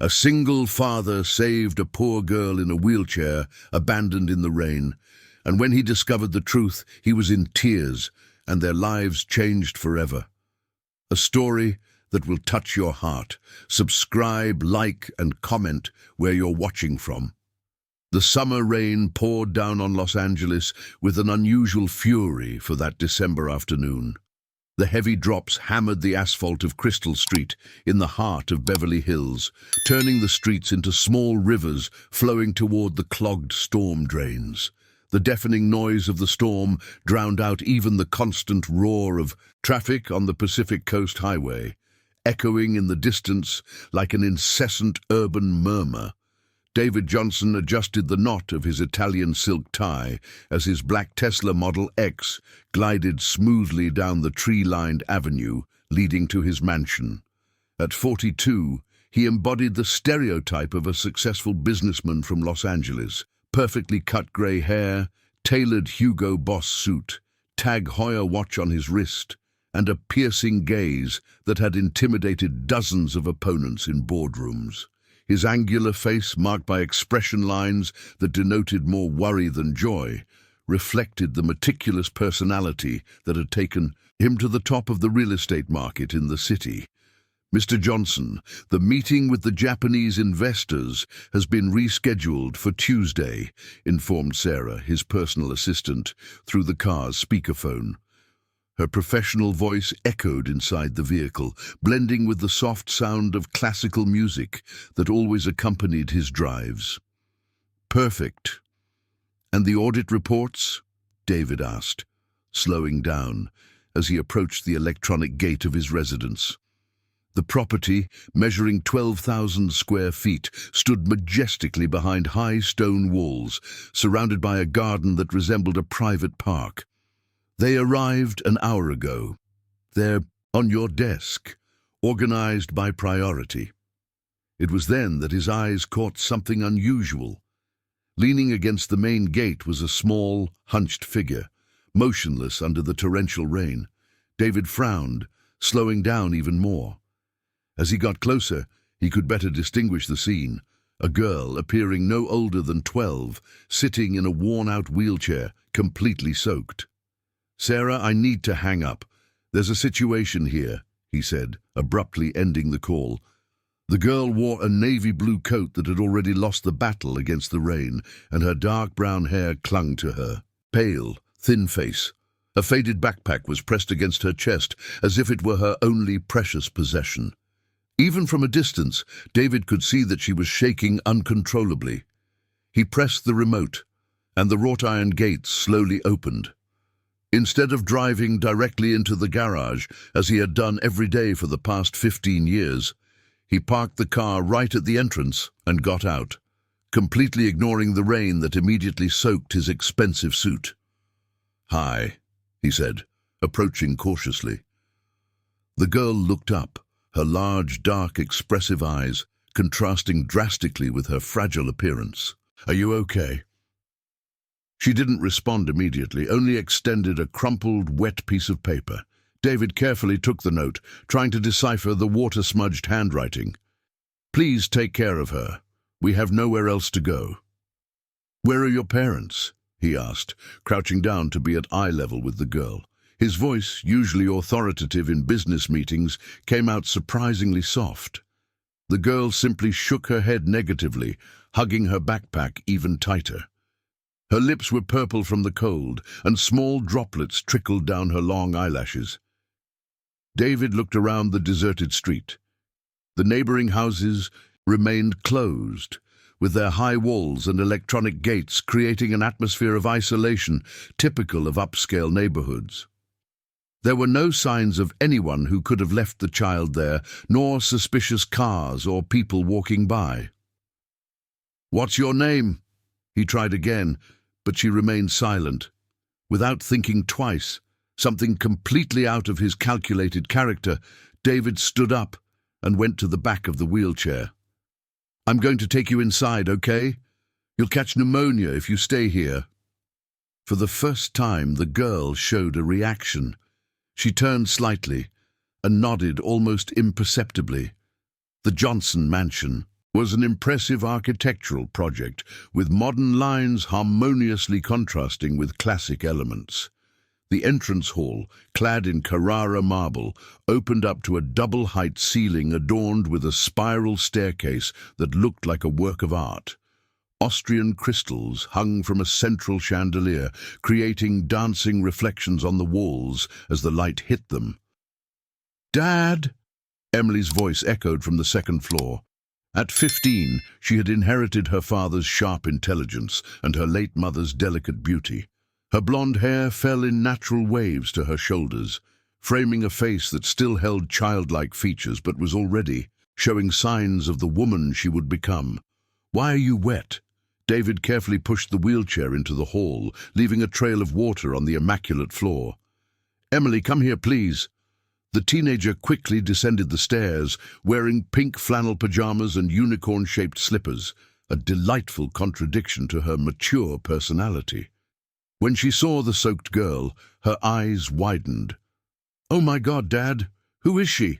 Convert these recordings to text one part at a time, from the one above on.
A single father saved a poor girl in a wheelchair, abandoned in the rain, and when he discovered the truth, he was in tears, and their lives changed forever. A story that will touch your heart. Subscribe, like, and comment where you're watching from. The summer rain poured down on Los Angeles with an unusual fury for that December afternoon. The heavy drops hammered the asphalt of Crystal Street in the heart of Beverly Hills, turning the streets into small rivers flowing toward the clogged storm drains. The deafening noise of the storm drowned out even the constant roar of traffic on the Pacific Coast Highway, echoing in the distance like an incessant urban murmur. David Johnson adjusted the knot of his Italian silk tie as his black Tesla Model X glided smoothly down the tree-lined avenue leading to his mansion. At 42, he embodied the stereotype of a successful businessman from Los Angeles. Perfectly cut grey hair, tailored Hugo Boss suit, Tag Heuer watch on his wrist, and a piercing gaze that had intimidated dozens of opponents in boardrooms. His angular face, marked by expression lines that denoted more worry than joy, reflected the meticulous personality that had taken him to the top of the real estate market in the city. Mr. Johnson, the meeting with the Japanese investors has been rescheduled for Tuesday, informed Sarah, his personal assistant, through the car's speakerphone. Her professional voice echoed inside the vehicle, blending with the soft sound of classical music that always accompanied his drives. Perfect. And the audit reports? David asked, slowing down as he approached the electronic gate of his residence. The property, measuring 12,000 square feet, stood majestically behind high stone walls, surrounded by a garden that resembled a private park. They arrived an hour ago. They're on your desk, organized by priority. It was then that his eyes caught something unusual. Leaning against the main gate was a small, hunched figure, motionless under the torrential rain. David frowned, slowing down even more. As he got closer, he could better distinguish the scene. A girl, appearing no older than 12, sitting in a worn-out wheelchair, completely soaked. "Sarah, I need to hang up. There's a situation here," he said, abruptly ending the call. The girl wore a navy blue coat that had already lost the battle against the rain, and her dark brown hair clung to her. Pale, thin face. A faded backpack was pressed against her chest, as if it were her only precious possession. Even from a distance, David could see that she was shaking uncontrollably. He pressed the remote, and the wrought-iron gates slowly opened. Instead of driving directly into the garage, as he had done every day for the past 15 years, he parked the car right at the entrance and got out, completely ignoring the rain that immediately soaked his expensive suit. "Hi," he said, approaching cautiously. The girl looked up, her large, dark, expressive eyes contrasting drastically with her fragile appearance. "Are you okay?" She didn't respond immediately, only extended a crumpled, wet piece of paper. David carefully took the note, trying to decipher the water-smudged handwriting. "Please take care of her. We have nowhere else to go." "Where are your parents?" he asked, crouching down to be at eye level with the girl. His voice, usually authoritative in business meetings, came out surprisingly soft. The girl simply shook her head negatively, hugging her backpack even tighter. Her lips were purple from the cold, and small droplets trickled down her long eyelashes. David looked around the deserted street. The neighboring houses remained closed, with their high walls and electronic gates creating an atmosphere of isolation typical of upscale neighborhoods. There were no signs of anyone who could have left the child there, nor suspicious cars or people walking by. "What's your name?" He tried again, but she remained silent. Without thinking twice, something completely out of his calculated character, David stood up and went to the back of the wheelchair. "I'm going to take you inside, okay? You'll catch pneumonia if you stay here." For the first time, the girl showed a reaction. She turned slightly and nodded almost imperceptibly. The Johnson mansion, was an impressive architectural project, with modern lines harmoniously contrasting with classic elements. The entrance hall, clad in Carrara marble, opened up to a double-height ceiling adorned with a spiral staircase that looked like a work of art. Austrian crystals hung from a central chandelier, creating dancing reflections on the walls as the light hit them. "Dad!" Emily's voice echoed from the second floor. At 15, she had inherited her father's sharp intelligence and her late mother's delicate beauty. Her blonde hair fell in natural waves to her shoulders, framing a face that still held childlike features but was already showing signs of the woman she would become. "Why are you wet?" David carefully pushed the wheelchair into the hall, leaving a trail of water on the immaculate floor. "Emily, come here, please." The teenager quickly descended the stairs, wearing pink flannel pajamas and unicorn-shaped slippers, a delightful contradiction to her mature personality. When she saw the soaked girl, her eyes widened. "Oh my God, Dad, who is she?"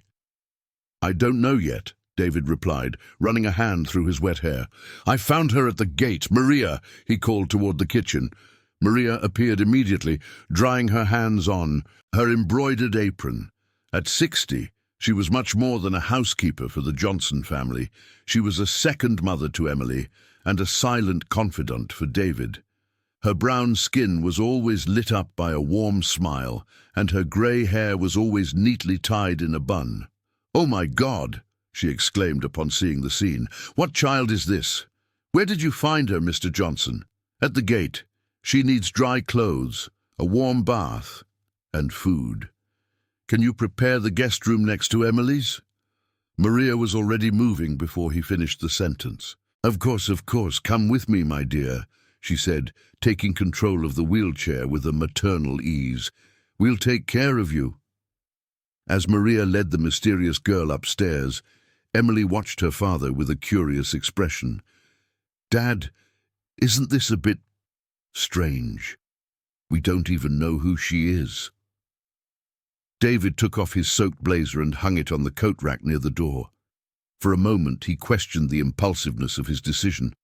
"I don't know yet," David replied, running a hand through his wet hair. "I found her at the gate. Maria," he called toward the kitchen. Maria appeared immediately, drying her hands on her embroidered apron. At 60, she was much more than a housekeeper for the Johnson family. She was a second mother to Emily and a silent confidant for David. Her brown skin was always lit up by a warm smile, and her grey hair was always neatly tied in a bun. "Oh my God!" she exclaimed upon seeing the scene. "What child is this? Where did you find her, Mr. Johnson?" "At the gate. She needs dry clothes, a warm bath, and food." "Can you prepare the guest room next to Emily's?" Maria was already moving before he finished the sentence. Of course, come with me, my dear," she said, taking control of the wheelchair with a maternal ease. "We'll take care of you." As Maria led the mysterious girl upstairs, Emily watched her father with a curious expression. "Dad, isn't this a bit strange? We don't even know who she is." David took off his soaked blazer and hung it on the coat rack near the door. For a moment, he questioned the impulsiveness of his decision.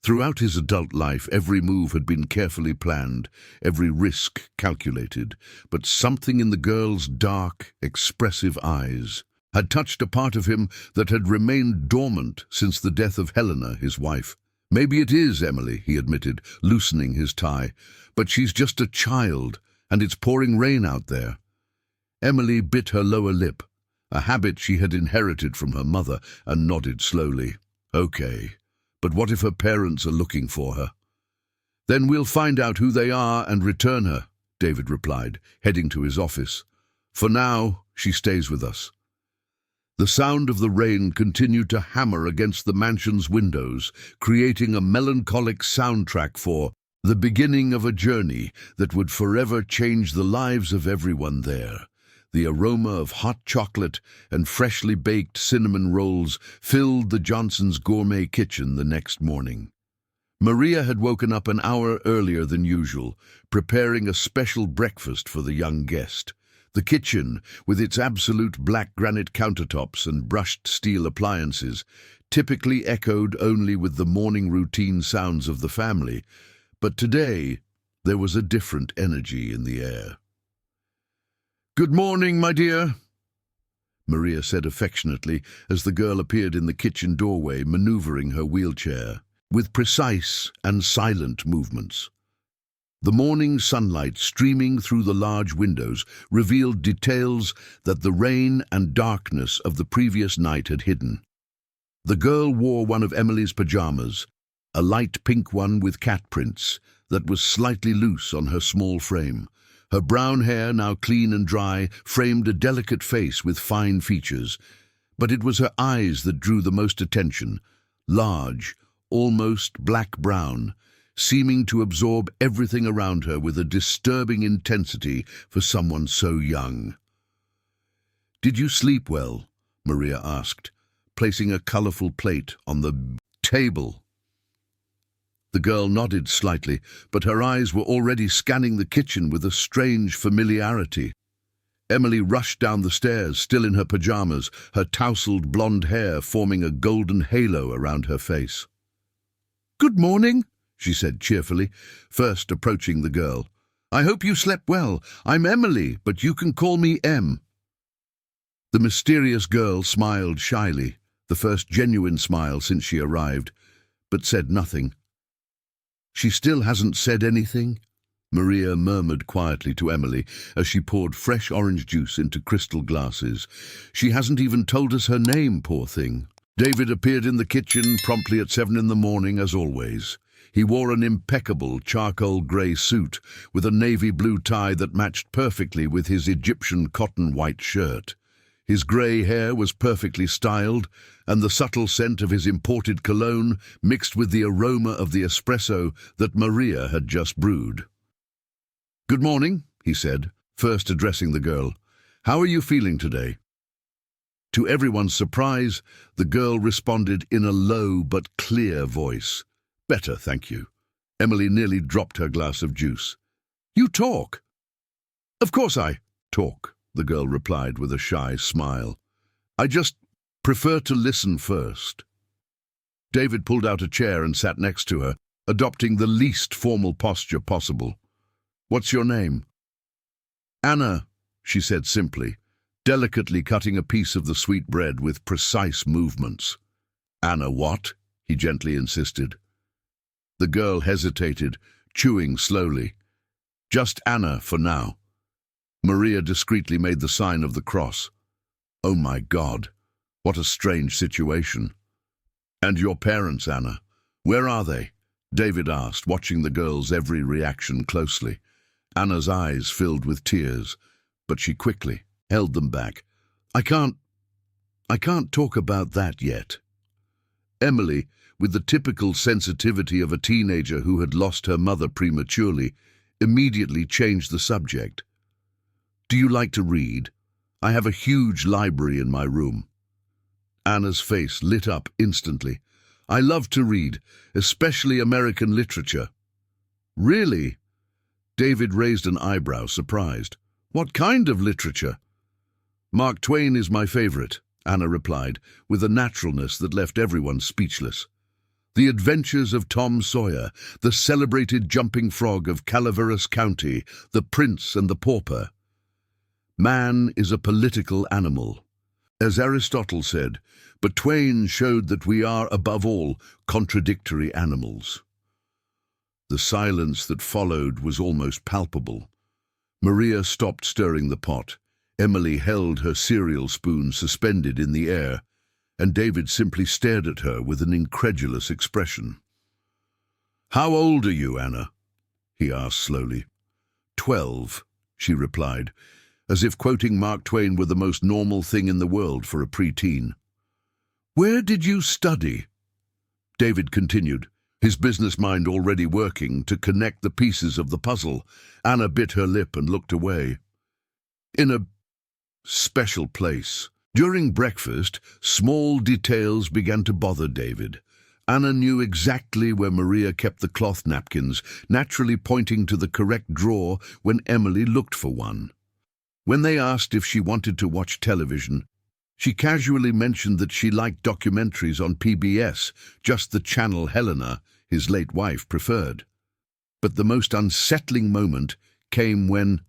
Throughout his adult life, every move had been carefully planned, every risk calculated, but something in the girl's dark, expressive eyes had touched a part of him that had remained dormant since the death of Helena, his wife. "Maybe it is Emily," he admitted, loosening his tie, "but she's just a child, and it's pouring rain out there." Emily bit her lower lip, a habit she had inherited from her mother, and nodded slowly. "Okay. But what if her parents are looking for her?" "Then we'll find out who they are and return her," David replied, heading to his office. "For now, she stays with us." The sound of the rain continued to hammer against the mansion's windows, creating a melancholic soundtrack for the beginning of a journey that would forever change the lives of everyone there. The aroma of hot chocolate and freshly baked cinnamon rolls filled the Johnsons' gourmet kitchen the next morning. Maria had woken up an hour earlier than usual, preparing a special breakfast for the young guest. The kitchen, with its absolute black granite countertops and brushed steel appliances, typically echoed only with the morning routine sounds of the family, but today there was a different energy in the air. "Good morning, my dear," Maria said affectionately as the girl appeared in the kitchen doorway, maneuvering her wheelchair with precise and silent movements. The morning sunlight streaming through the large windows revealed details that the rain and darkness of the previous night had hidden. The girl wore one of Emily's pajamas, a light pink one with cat prints, that was slightly loose on her small frame. Her brown hair, now clean and dry, framed a delicate face with fine features, but it was her eyes that drew the most attention, large, almost black-brown, seeming to absorb everything around her with a disturbing intensity for someone so young. "Did you sleep well?" Maria asked, placing a colorful plate on the table. The girl nodded slightly, but her eyes were already scanning the kitchen with a strange familiarity. Emily rushed down the stairs, still in her pajamas, her tousled blonde hair forming a golden halo around her face. "Good morning," she said cheerfully, first approaching the girl. "I hope you slept well. I'm Emily, but you can call me Em." The mysterious girl smiled shyly, the first genuine smile since she arrived, but said nothing. "She still hasn't said anything?" Maria murmured quietly to Emily as she poured fresh orange juice into crystal glasses. "She hasn't even told us her name, poor thing." David appeared in the kitchen promptly at 7 in the morning, as always. He wore an impeccable charcoal grey suit with a navy blue tie that matched perfectly with his Egyptian cotton white shirt. His grey hair was perfectly styled, and the subtle scent of his imported cologne mixed with the aroma of the espresso that Maria had just brewed. "Good morning," he said, first addressing the girl. "How are you feeling today?" To everyone's surprise, the girl responded in a low but clear voice. "Better, thank you." Emily nearly dropped her glass of juice. "You talk." "Of course I talk," the girl replied with a shy smile. "I just prefer to listen first." David pulled out a chair and sat next to her, adopting the least formal posture possible. "What's your name?" "Anna," she said simply, delicately cutting a piece of the sweet bread with precise movements. "Anna what?" he gently insisted. The girl hesitated, chewing slowly. "Just Anna for now." Maria discreetly made the sign of the cross. "Oh my God, what a strange situation." "And your parents, Anna, where are they?" David asked, watching the girl's every reaction closely. Anna's eyes filled with tears, but she quickly held them back. I can't talk about that yet." Emily, with the typical sensitivity of a teenager who had lost her mother prematurely, immediately changed the subject. "Do you like to read? I have a huge library in my room." Anna's face lit up instantly. "I love to read, especially American literature." "Really?" David raised an eyebrow, surprised. "What kind of literature?" "Mark Twain is my favorite," Anna replied, with a naturalness that left everyone speechless. "The Adventures of Tom Sawyer, the celebrated jumping frog of Calaveras County, the Prince and the Pauper." Man is a political animal, as Aristotle said, but Twain showed that we are, above all, contradictory animals. The silence that followed was almost palpable. Maria stopped stirring the pot. Emily held her cereal spoon suspended in the air, and David simply stared at her with an incredulous expression. "How old are you, Anna?" he asked slowly. 12, she replied, as if quoting Mark Twain were the most normal thing in the world for a preteen. "Where did you study?" David continued, his business mind already working to connect the pieces of the puzzle. Anna bit her lip and looked away. "In a special place." During breakfast, small details began to bother David. Anna knew exactly where Maria kept the cloth napkins, naturally pointing to the correct drawer when Emily looked for one. When they asked if she wanted to watch television, she casually mentioned that she liked documentaries on PBS, just the channel Helena, his late wife, preferred. But the most unsettling moment came when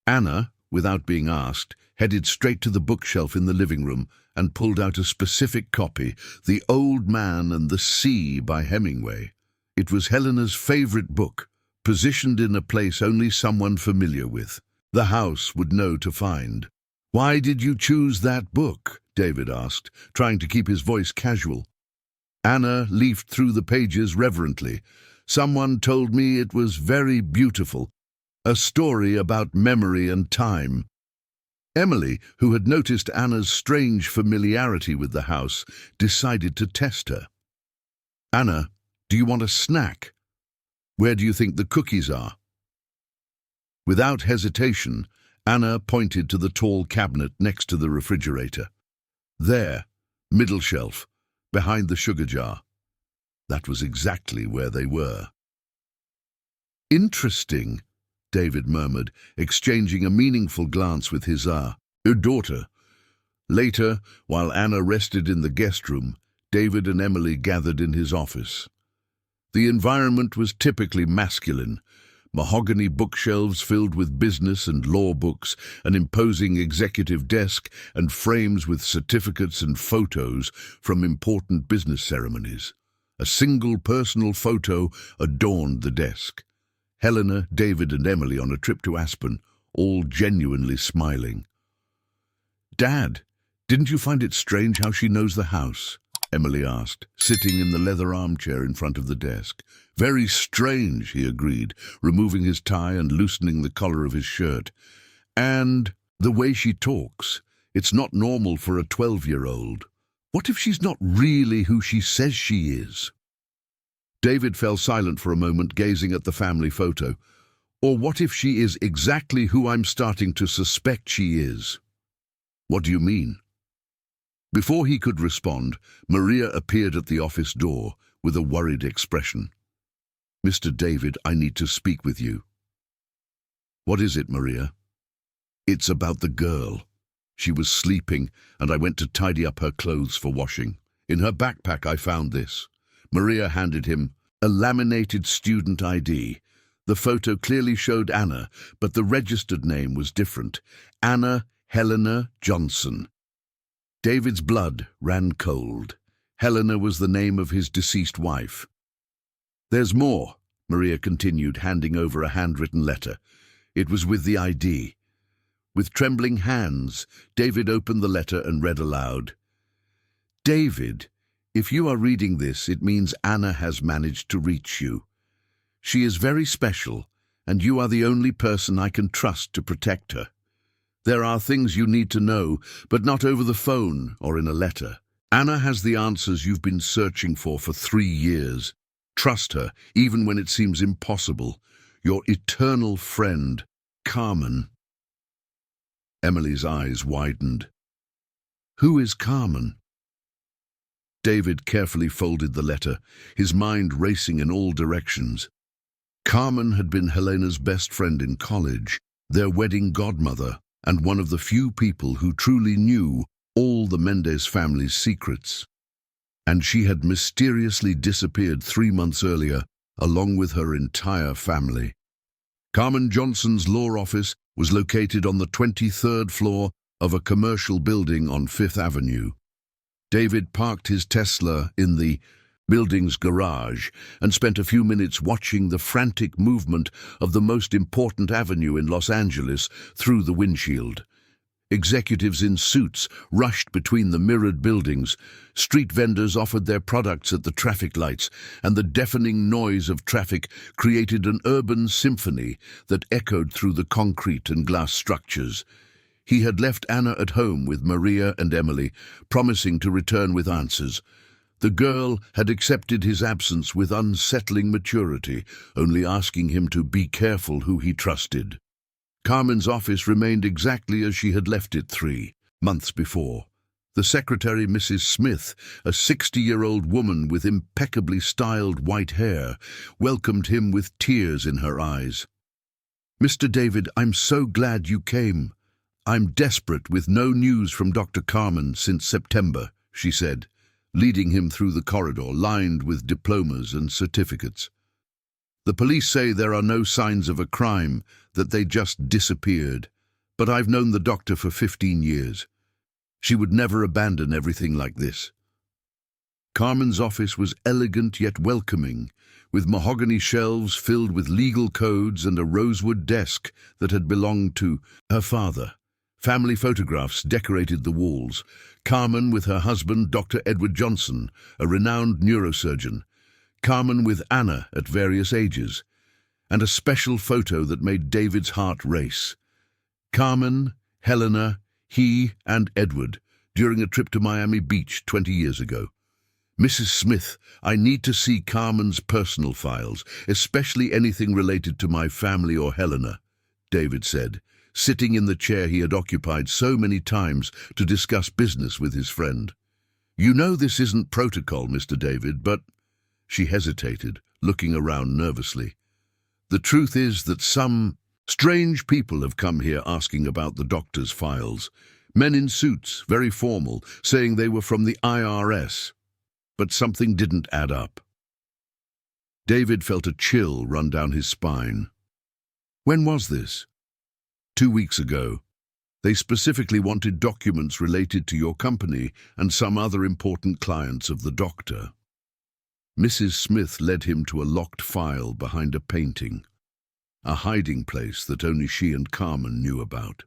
Anna, without being asked, headed straight to the bookshelf in the living room and pulled out a specific copy, The Old Man and the Sea by Hemingway. It was Helena's favorite book, positioned in a place only someone familiar with the house would know to find. "Why did you choose that book?" David asked, trying to keep his voice casual. Anna leafed through the pages reverently. "Someone told me it was very beautiful. A story about memory and time." Emily, who had noticed Anna's strange familiarity with the house, decided to test her. "Anna, do you want a snack? Where do you think the cookies are?" Without hesitation, Anna pointed to the tall cabinet next to the refrigerator. "There, middle shelf, behind the sugar jar." That was exactly where they were. "Interesting," David murmured, exchanging a meaningful glance with his daughter. Later, while Anna rested in the guest room, David and Emily gathered in his office. The environment was typically masculine. Mahogany bookshelves filled with business and law books, an imposing executive desk, and frames with certificates and photos from important business ceremonies. A single personal photo adorned the desk. Helena, David, and Emily on a trip to Aspen, all genuinely smiling. "Dad, didn't you find it strange how she knows the house?" Emily asked, sitting in the leather armchair in front of the desk. "Very strange," he agreed, removing his tie and loosening the collar of his shirt. "And the way she talks, it's not normal for a 12-year-old. What if she's not really who she says she is?" David fell silent for a moment, gazing at the family photo. "Or what if she is exactly who I'm starting to suspect she is?" "What do you mean?" Before he could respond, Maria appeared at the office door with a worried expression. "Mr. David, I need to speak with you." "What is it, Maria?" "It's about the girl. She was sleeping, and I went to tidy up her clothes for washing. In her backpack I found this." Maria handed him a laminated student ID. The photo clearly showed Anna, but the registered name was different. Anna Helena Johnson. David's blood ran cold. Helena was the name of his deceased wife. "There's more," Maria continued, handing over a handwritten letter. It was with the ID. With trembling hands, David opened the letter and read aloud. "David, if you are reading this, it means Anna has managed to reach you. She is very special, and you are the only person I can trust to protect her. There are things you need to know, but not over the phone or in a letter. Anna has the answers you've been searching for 3 years. Trust her, even when it seems impossible. Your eternal friend, Carmen." Emily's eyes widened. "Who is Carmen?" David carefully folded the letter, his mind racing in all directions. Carmen had been Helena's best friend in college, their wedding godmother, and one of the few people who truly knew all the Mendez family's secrets. And she had mysteriously disappeared 3 months earlier, along with her entire family. Carmen Johnson's law office was located on the 23rd floor of a commercial building on 5th Avenue. David parked his Tesla in the building's garage and spent a few minutes watching the frantic movement of the most important avenue in Los Angeles through the windshield. Executives in suits rushed between the mirrored buildings. Street vendors offered their products at the traffic lights, and the deafening noise of traffic created an urban symphony that echoed through the concrete and glass structures. He had left Anna at home with Maria and Emily, promising to return with answers. The girl had accepted his absence with unsettling maturity, only asking him to be careful who he trusted. Carmen's office remained exactly as she had left it 3 months before. The secretary, Mrs. Smith, a 60-year-old woman with impeccably styled white hair, welcomed him with tears in her eyes. "Mr. David, I'm so glad you came. I'm desperate with no news from Dr. Carmen since September," she said, leading him through the corridor lined with diplomas and certificates. "The police say there are no signs of a crime, that they just disappeared, but I've known the doctor for 15 years. She would never abandon everything like this." Carmen's office was elegant yet welcoming, with mahogany shelves filled with legal codes and a rosewood desk that had belonged to her father. Family photographs decorated the walls. Carmen with her husband, Dr. Edward Johnson, a renowned neurosurgeon. Carmen with Anna at various ages. And a special photo that made David's heart race. Carmen, Helena, he and Edward, during a trip to Miami Beach 20 years ago. "Mrs. Smith, I need to see Carmen's personal files, especially anything related to my family or Helena," David said, sitting in the chair he had occupied so many times to discuss business with his friend. "You know this isn't protocol, Mr. David, but—" She hesitated, looking around nervously. "The truth is that some Strange people have come here asking about the doctor's files. Men in suits, very formal, saying they were from the IRS. But something didn't add up. David felt a chill run down his spine. When was this? 2 weeks ago. They specifically wanted documents related to your company and some other important clients of the doctor. Mrs. Smith led him to a locked file behind a painting, a hiding place that only she and Carmen knew about.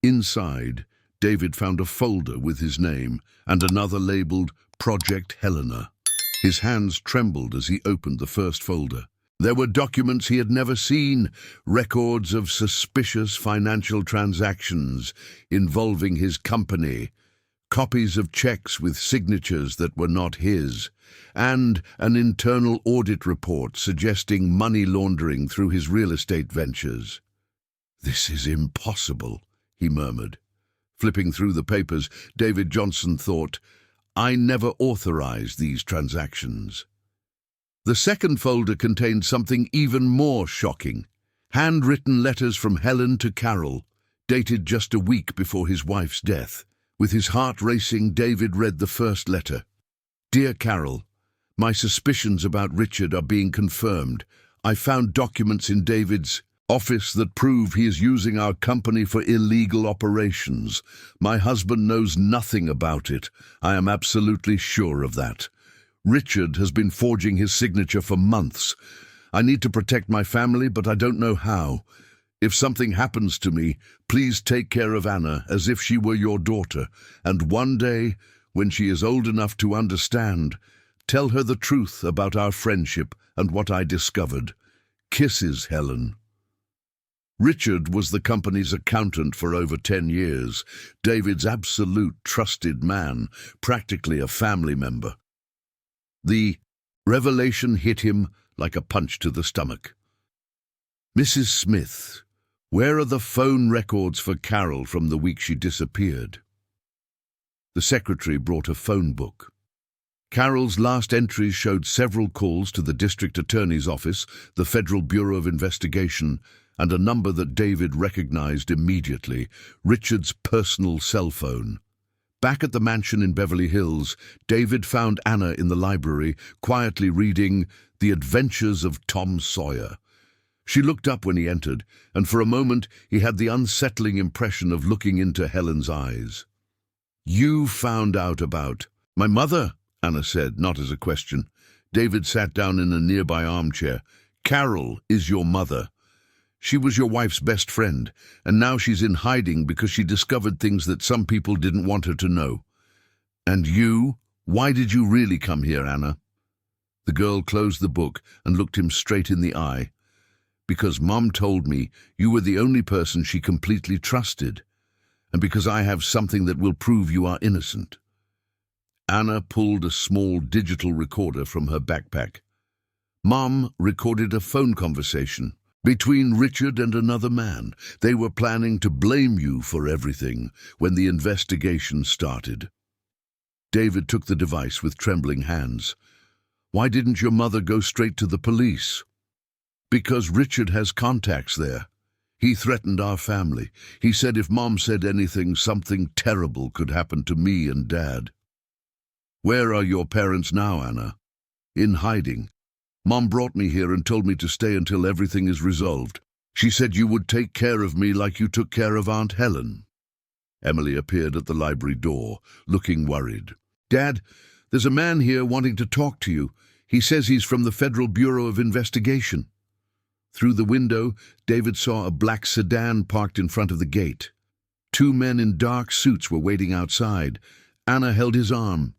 Inside, David found a folder with his name and another labeled Project Helena. His hands trembled as he opened the first folder. There were documents he had never seen, records of suspicious financial transactions involving his company, copies of checks with signatures that were not his, and an internal audit report suggesting money laundering through his real estate ventures. "This is impossible," he murmured. Flipping through the papers, David Johnson thought, "I never authorized these transactions." The second folder contained something even more shocking. Handwritten letters from Helen to Carol, dated just a week before his wife's death. With his heart racing, David read the first letter. "Dear Carol, my suspicions about Richard are being confirmed. I found documents in David's office that prove he is using our company for illegal operations. My husband knows nothing about it. I am absolutely sure of that. Richard has been forging his signature for months. I need to protect my family, but I don't know how. If something happens to me, please take care of Anna as if she were your daughter, and one day, when she is old enough to understand, tell her the truth about our friendship and what I discovered. Kisses, Helen." Richard was the company's accountant for over 10 years, David's absolute trusted man, practically a family member. The revelation hit him like a punch to the stomach. "Mrs. Smith, where are the phone records for Carol from the week she disappeared?" The secretary brought a phone book. Carol's last entries showed several calls to the district attorney's office, the Federal Bureau of Investigation, and a number that David recognized immediately, Richard's personal cell phone. Back at the mansion in Beverly Hills, David found Anna in the library, quietly reading The Adventures of Tom Sawyer. She looked up when he entered, and for a moment he had the unsettling impression of looking into Helen's eyes. "You found out about my mother," Anna said, not as a question. David sat down in a nearby armchair. "Carol is your mother. She was your wife's best friend, and now she's in hiding because she discovered things that some people didn't want her to know. And you? Why did you really come here, Anna?" The girl closed the book and looked him straight in the eye. "Because Mom told me you were the only person she completely trusted, and because I have something that will prove you are innocent." Anna pulled a small digital recorder from her backpack. Mom recorded a phone conversation between Richard and another man. They were planning to blame you for everything when the investigation started. David took the device with trembling hands. "Why didn't your mother go straight to the police?" "Because Richard has contacts there. He threatened our family. He said if Mom said anything, something terrible could happen to me and Dad." "Where are your parents now, Anna?" "In hiding. Mom brought me here and told me to stay until everything is resolved. She said you would take care of me like you took care of Aunt Helen." Emily appeared at the library door, looking worried. "Dad, there's a man here wanting to talk to you. He says he's from the Federal Bureau of Investigation." Through the window, David saw a black sedan parked in front of the gate. 2 men in dark suits were waiting outside. Anna held his arm.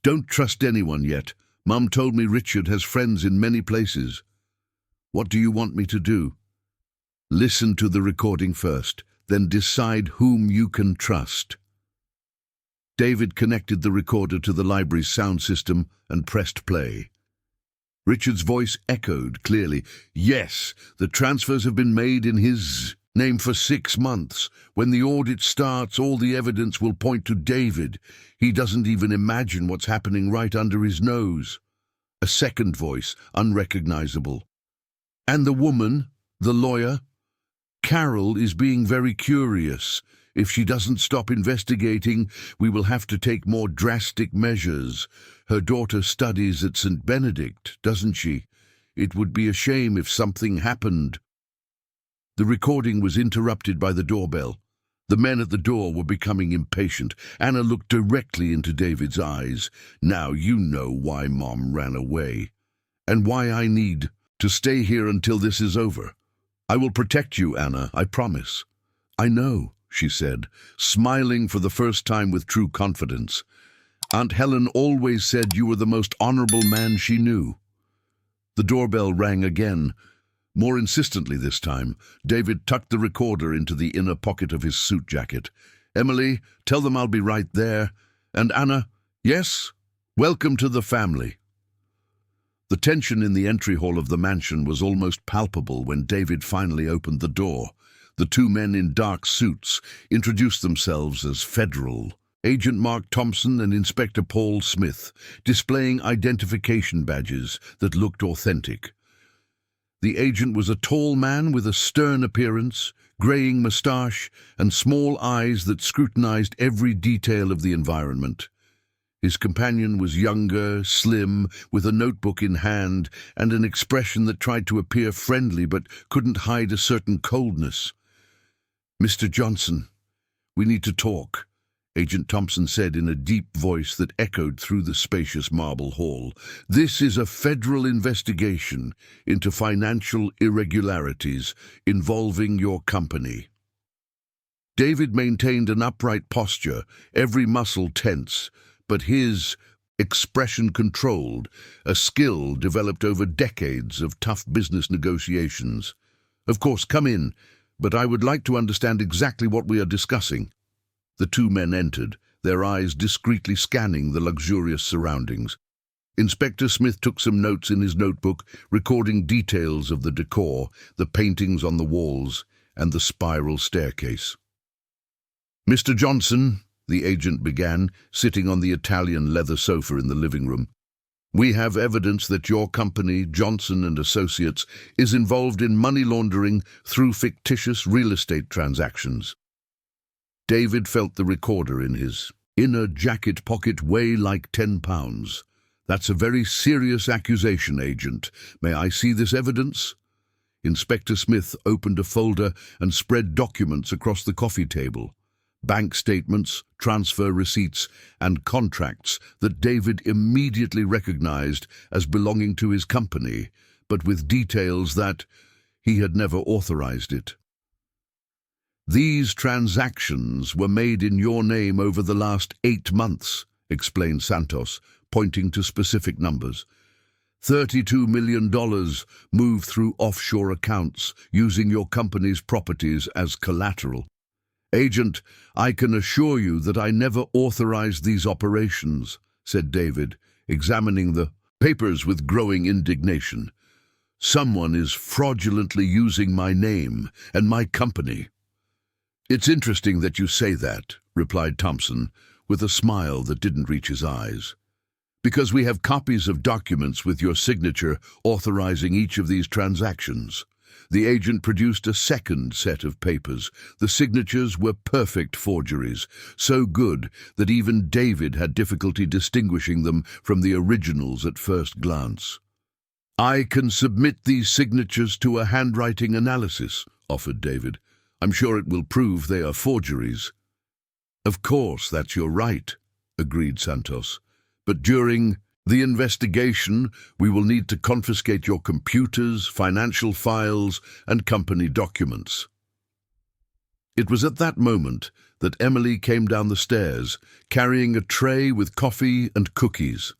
"Don't trust anyone yet. Mom told me Richard has friends in many places." "What do you want me to do?" "Listen to the recording first, then decide whom you can trust." David connected the recorder to the library's sound system and pressed play. Richard's voice echoed clearly. "Yes, the transfers have been made in his name for 6 months. When the audit starts, all the evidence will point to David. He doesn't even imagine what's happening right under his nose." A second voice, unrecognizable. "And the woman, the lawyer?" Carol is being very curious. If she doesn't stop investigating, we will have to take more drastic measures. Her daughter studies at St. Benedict, doesn't she? It would be a shame if something happened." The recording was interrupted by the doorbell. The men at the door were becoming impatient. Anna looked directly into David's eyes. "Now you know why Mom ran away, and why I need to stay here until this is over. I will protect you, Anna, I promise." "I know," she said, smiling for the first time with true confidence. "Aunt Helen always said you were the most honorable man she knew." The doorbell rang again, more insistently this time. David tucked the recorder into the inner pocket of his suit jacket. "Emily, tell them I'll be right there. And Anna, yes, welcome to the family." The tension in the entry hall of the mansion was almost palpable when David finally opened the door. The two men in dark suits introduced themselves as Federal Agent Mark Thompson and Inspector Paul Smith, displaying identification badges that looked authentic. The agent was a tall man with a stern appearance, graying moustache, and small eyes that scrutinized every detail of the environment. His companion was younger, slim, with a notebook in hand and an expression that tried to appear friendly but couldn't hide a certain coldness. "Mr. Johnson, we need to talk," Agent Thompson said in a deep voice that echoed through the spacious marble hall. "This is a federal investigation into financial irregularities involving your company." David maintained an upright posture, every muscle tense, but his expression controlled, a skill developed over decades of tough business negotiations. "Of course, come in, but I would like to understand exactly what we are discussing." The two men entered, their eyes discreetly scanning the luxurious surroundings. Inspector Smith took some notes in his notebook, recording details of the decor, the paintings on the walls, and the spiral staircase. "Mr. Johnson," the agent began, sitting on the Italian leather sofa in the living room, "we have evidence that your company, Johnson and Associates, is involved in money laundering through fictitious real estate transactions." David felt the recorder in his inner jacket pocket weigh like 10 pounds. "That's a very serious accusation, Agent. May I see this evidence?" Inspector Smith opened a folder and spread documents across the coffee table. Bank statements, transfer receipts, and contracts that David immediately recognized as belonging to his company, but with details that he had never authorized it. "These transactions were made in your name over the last 8 months, explained Santos, pointing to specific numbers. $32 million moved through offshore accounts using your company's properties as collateral. Agent, I can assure you that I never authorized these operations," said David, examining the papers with growing indignation. "Someone is fraudulently using my name and my company." "It's interesting that you say that," replied Thompson, with a smile that didn't reach his eyes. "Because we have copies of documents with your signature authorizing each of these transactions." The agent produced a second set of papers. The signatures were perfect forgeries, so good that even David had difficulty distinguishing them from the originals at first glance. "I can submit these signatures to a handwriting analysis," offered David. "I'm sure it will prove they are forgeries." "Of course, that's your right," agreed Santos. "But during the investigation, we will need to confiscate your computers, financial files, and company documents." It was at that moment that Emily came down the stairs, carrying a tray with coffee and cookies,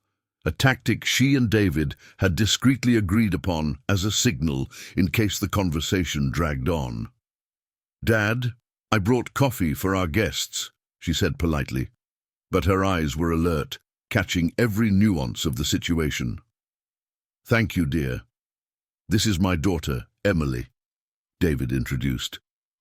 a tactic she and David had discreetly agreed upon as a signal in case the conversation dragged on. "Dad, I brought coffee for our guests," she said politely, but her eyes were alert, catching every nuance of the situation. "Thank you, dear. This is my daughter, Emily," David introduced.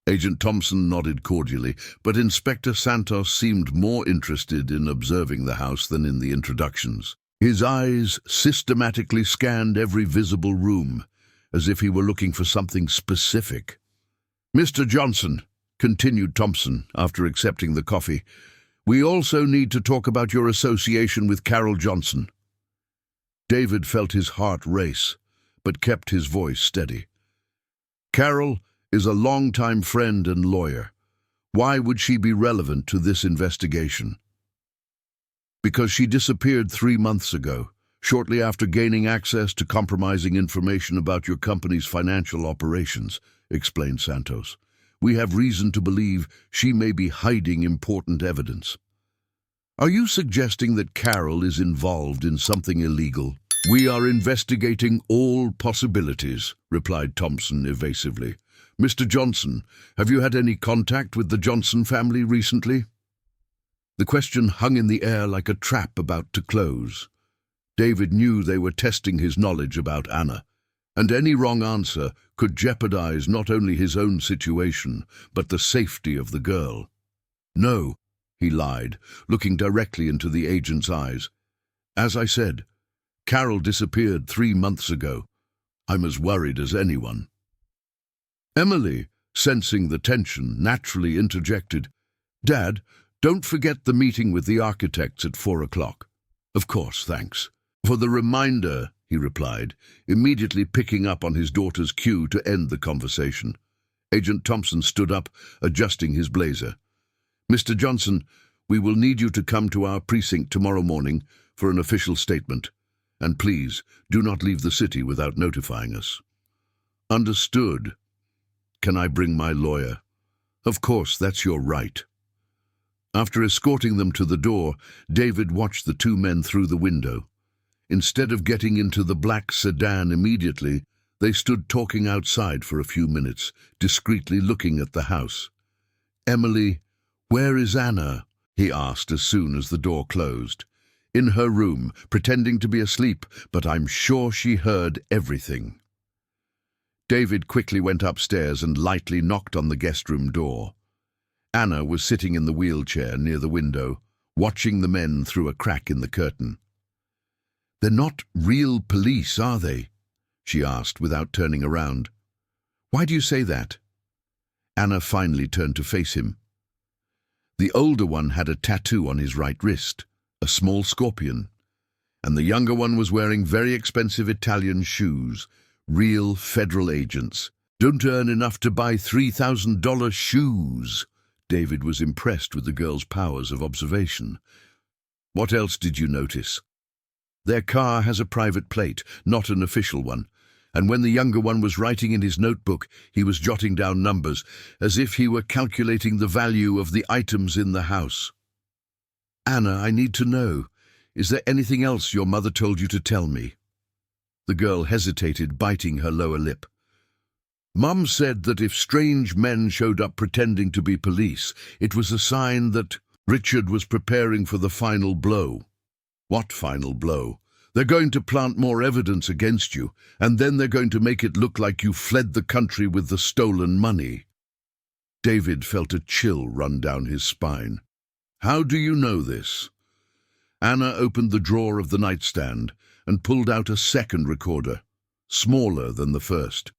Agent Thompson nodded cordially, but Inspector Santos seemed more interested in observing the house than in the introductions. His eyes systematically scanned every visible room, as if he were looking for something specific. Mr. Johnson, continued Thompson after accepting the coffee, we also need to talk about your association with Carol Johnson. David felt his heart race, but kept his voice steady. Carol is a longtime friend and lawyer. Why would she be relevant to this investigation? Because she disappeared 3 months ago, shortly after gaining access to compromising information about your company's financial operations, explained Santos. We have reason to believe she may be hiding important evidence. Are you suggesting that Carol is involved in something illegal? We are investigating all possibilities, replied Thompson evasively. Mr. Johnson, have you had any contact with the Johnson family recently? The question hung in the air like a trap about to close. David knew they were testing his knowledge about Anna, and any wrong answer could jeopardize not only his own situation, but the safety of the girl. No, he lied, looking directly into the agent's eyes. As I said, Carol disappeared 3 months ago. I'm as worried as anyone. Emily, sensing the tension, naturally interjected, Dad, don't forget the meeting with the architects at 4 o'clock. Of course, thanks. For the reminder, he replied, immediately picking up on his daughter's cue to end the conversation. Agent Thompson stood up, adjusting his blazer. Mr. Johnson, we will need you to come to our precinct tomorrow morning for an official statement. And please, do not leave the city without notifying us. Understood. Can I bring my lawyer? Of course, that's your right. After escorting them to the door, David watched the 2 men through the window. Instead of getting into the black sedan immediately, they stood talking outside for a few minutes, discreetly looking at the house. Emily, where is Anna? He asked as soon as the door closed. In her room, pretending to be asleep, but I'm sure she heard everything. David quickly went upstairs and lightly knocked on the guest room door. Anna was sitting in the wheelchair near the window, watching the men through a crack in the curtain. They're not real police, are they? She asked without turning around. Why do you say that? Anna finally turned to face him. The older one had a tattoo on his right wrist, a small scorpion, and the younger one was wearing very expensive Italian shoes, real federal agents. Don't earn enough to buy $3,000 shoes. David was impressed with the girl's powers of observation. What else did you notice? Their car has a private plate, not an official one, and when the younger one was writing in his notebook, he was jotting down numbers, as if he were calculating the value of the items in the house. Anna, I need to know. Is there anything else your mother told you to tell me? The girl hesitated, biting her lower lip. Mum said that if strange men showed up pretending to be police, it was a sign that Richard was preparing for the final blow. What final blow? They're going to plant more evidence against you, and then they're going to make it look like you fled the country with the stolen money. David felt a chill run down his spine. How do you know this? Anna opened the drawer of the nightstand and pulled out a second recorder, smaller than the first.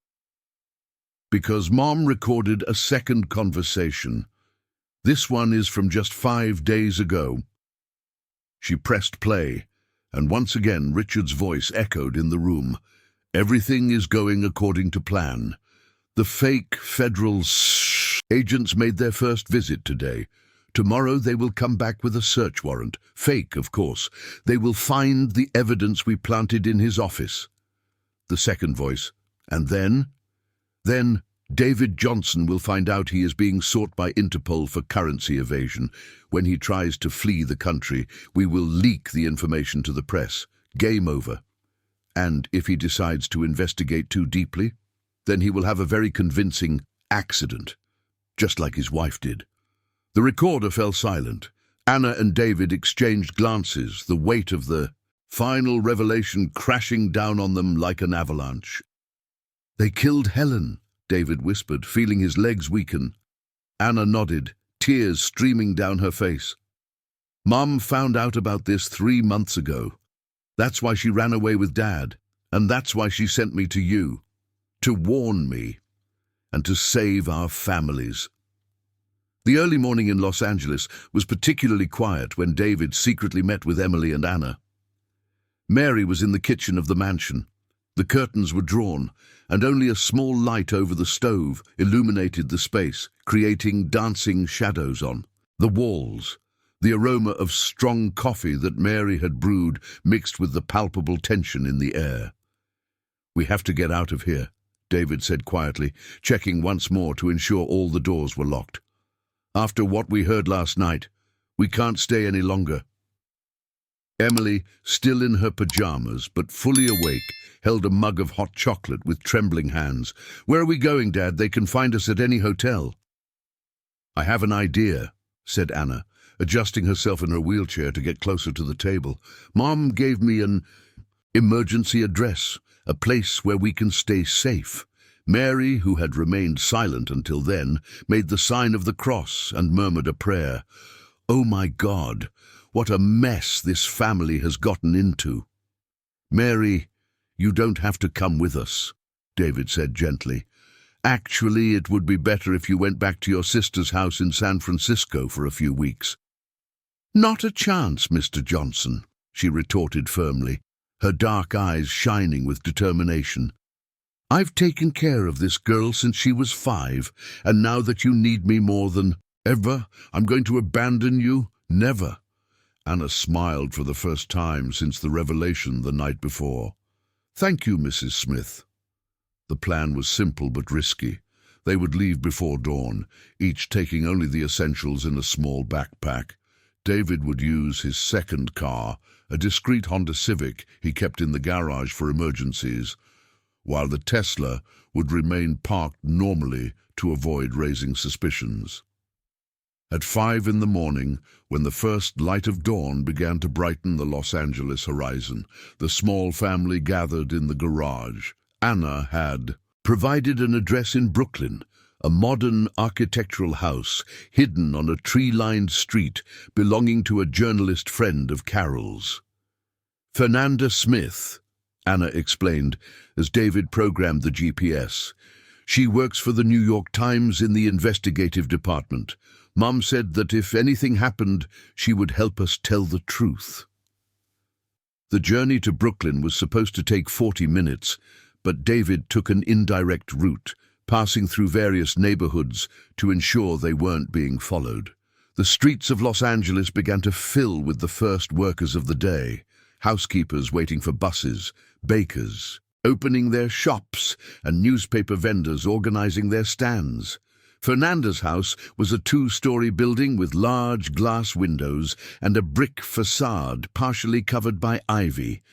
Because Mom recorded a second conversation. This one is from just 5 days ago. She pressed play, and once again Richard's voice echoed in the room. Everything is going according to plan. The fake federal agents made their first visit today. Tomorrow they will come back with a search warrant. Fake, of course. They will find the evidence we planted in his office. The second voice. And then David Johnson will find out he is being sought by Interpol for currency evasion. When he tries to flee the country, we will leak the information to the press. Game over. And if he decides to investigate too deeply, then he will have a very convincing accident, just like his wife did. The recorder fell silent. Anna and David exchanged glances, the weight of the final revelation crashing down on them like an avalanche. They killed Helen, David whispered, feeling his legs weaken. Anna nodded, tears streaming down her face. Mom found out about this 3 months ago. That's why she ran away with Dad, and that's why she sent me to you, to warn me. and to save our families. The early morning in Los Angeles was particularly quiet when David secretly met with Emily and Anna. Mary was in the kitchen of the mansion. The curtains were drawn, and only a small light over the stove illuminated the space, creating dancing shadows on the walls. The aroma of strong coffee that Mary had brewed mixed with the palpable tension in the air. "We have to get out of here," David said quietly, checking once more to ensure all the doors were locked. "After what we heard last night, we can't stay any longer." Emily, still in her pajamas but fully awake, held a mug of hot chocolate with trembling hands. "Where are we going, Dad? They can find us at any hotel." "I have an idea," said Anna, adjusting herself in her wheelchair to get closer to the table. "Mom gave me an emergency address, a place where we can stay safe." Mary, who had remained silent until then, made the sign of the cross and murmured a prayer. "Oh my God, what a mess this family has gotten into." "Mary, you don't have to come with us," David said gently. "Actually, it would be better if you went back to your sister's house in San Francisco for a few weeks." "Not a chance, Mr. Johnson," she retorted firmly, her dark eyes shining with determination. "I've taken care of this girl since she was 5, and now that you need me more than ever, I'm going to abandon you? Never." Anna smiled for the first time since the revelation the night before. "Thank you, Mrs. Smith." The plan was simple but risky. They would leave before dawn, each taking only the essentials in a small backpack. David would use his second car, a discreet Honda Civic he kept in the garage for emergencies, while the Tesla would remain parked normally to avoid raising suspicions. At 5 in the morning, when the first light of dawn began to brighten the Los Angeles horizon, the small family gathered in the garage. Anna had provided an address in Brooklyn, a modern architectural house hidden on a tree-lined street belonging to a journalist friend of Carol's. "Fernanda Smith," Anna explained as David programmed the GPS. "She works for the New York Times in the investigative department. Mom said that if anything happened, she would help us tell the truth." The journey to Brooklyn was supposed to take 40 minutes, but David took an indirect route, passing through various neighborhoods to ensure they weren't being followed. The streets of Los Angeles began to fill with the first workers of the day, housekeepers waiting for buses, bakers opening their shops, and newspaper vendors organizing their stands. Fernanda's house was a 2-story building with large glass windows and a brick facade partially covered by ivy.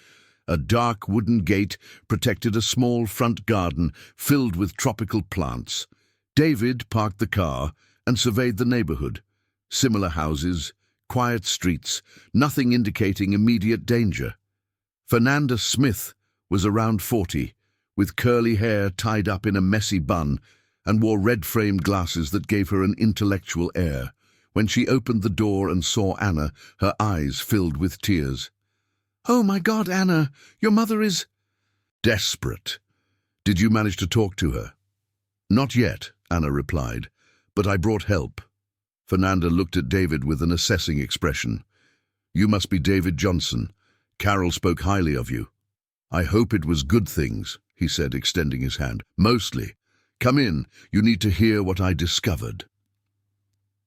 A dark wooden gate protected a small front garden filled with tropical plants. David parked the car and surveyed the neighborhood. Similar houses, quiet streets, nothing indicating immediate danger. Fernanda Smith was around 40, with curly hair tied up in a messy bun, and wore red-framed glasses that gave her an intellectual air. When she opened the door and saw Anna, her eyes filled with tears. "Oh my God, Anna, your mother is..." "Desperate. Did you manage to talk to her?" "Not yet," Anna replied, "but I brought help." Fernanda looked at David with an assessing expression. "You must be David Johnson. Carol spoke highly of you." "I hope it was good things," he said, extending his hand. "Mostly. Come in, you need to hear what I discovered."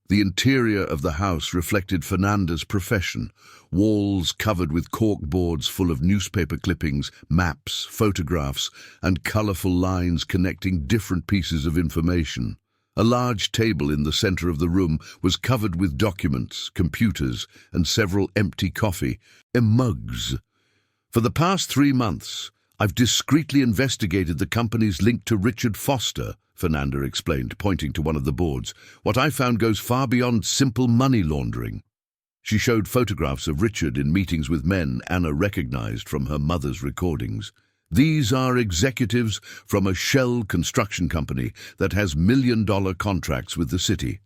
The interior of the house reflected Fernanda's profession, walls covered with corkboards full of newspaper clippings, maps, photographs, and colorful lines connecting different pieces of information. A large table in the center of the room was covered with documents, computers, and several empty coffee mugs. "For the past 3 months, I've discreetly investigated the company's link to Richard Foster," Fernanda explained, pointing to one of the boards. "What I found goes far beyond simple money laundering." She showed photographs of Richard in meetings with men Anna recognized from her mother's recordings. "These are executives from a shell construction company that has million-dollar contracts with the city.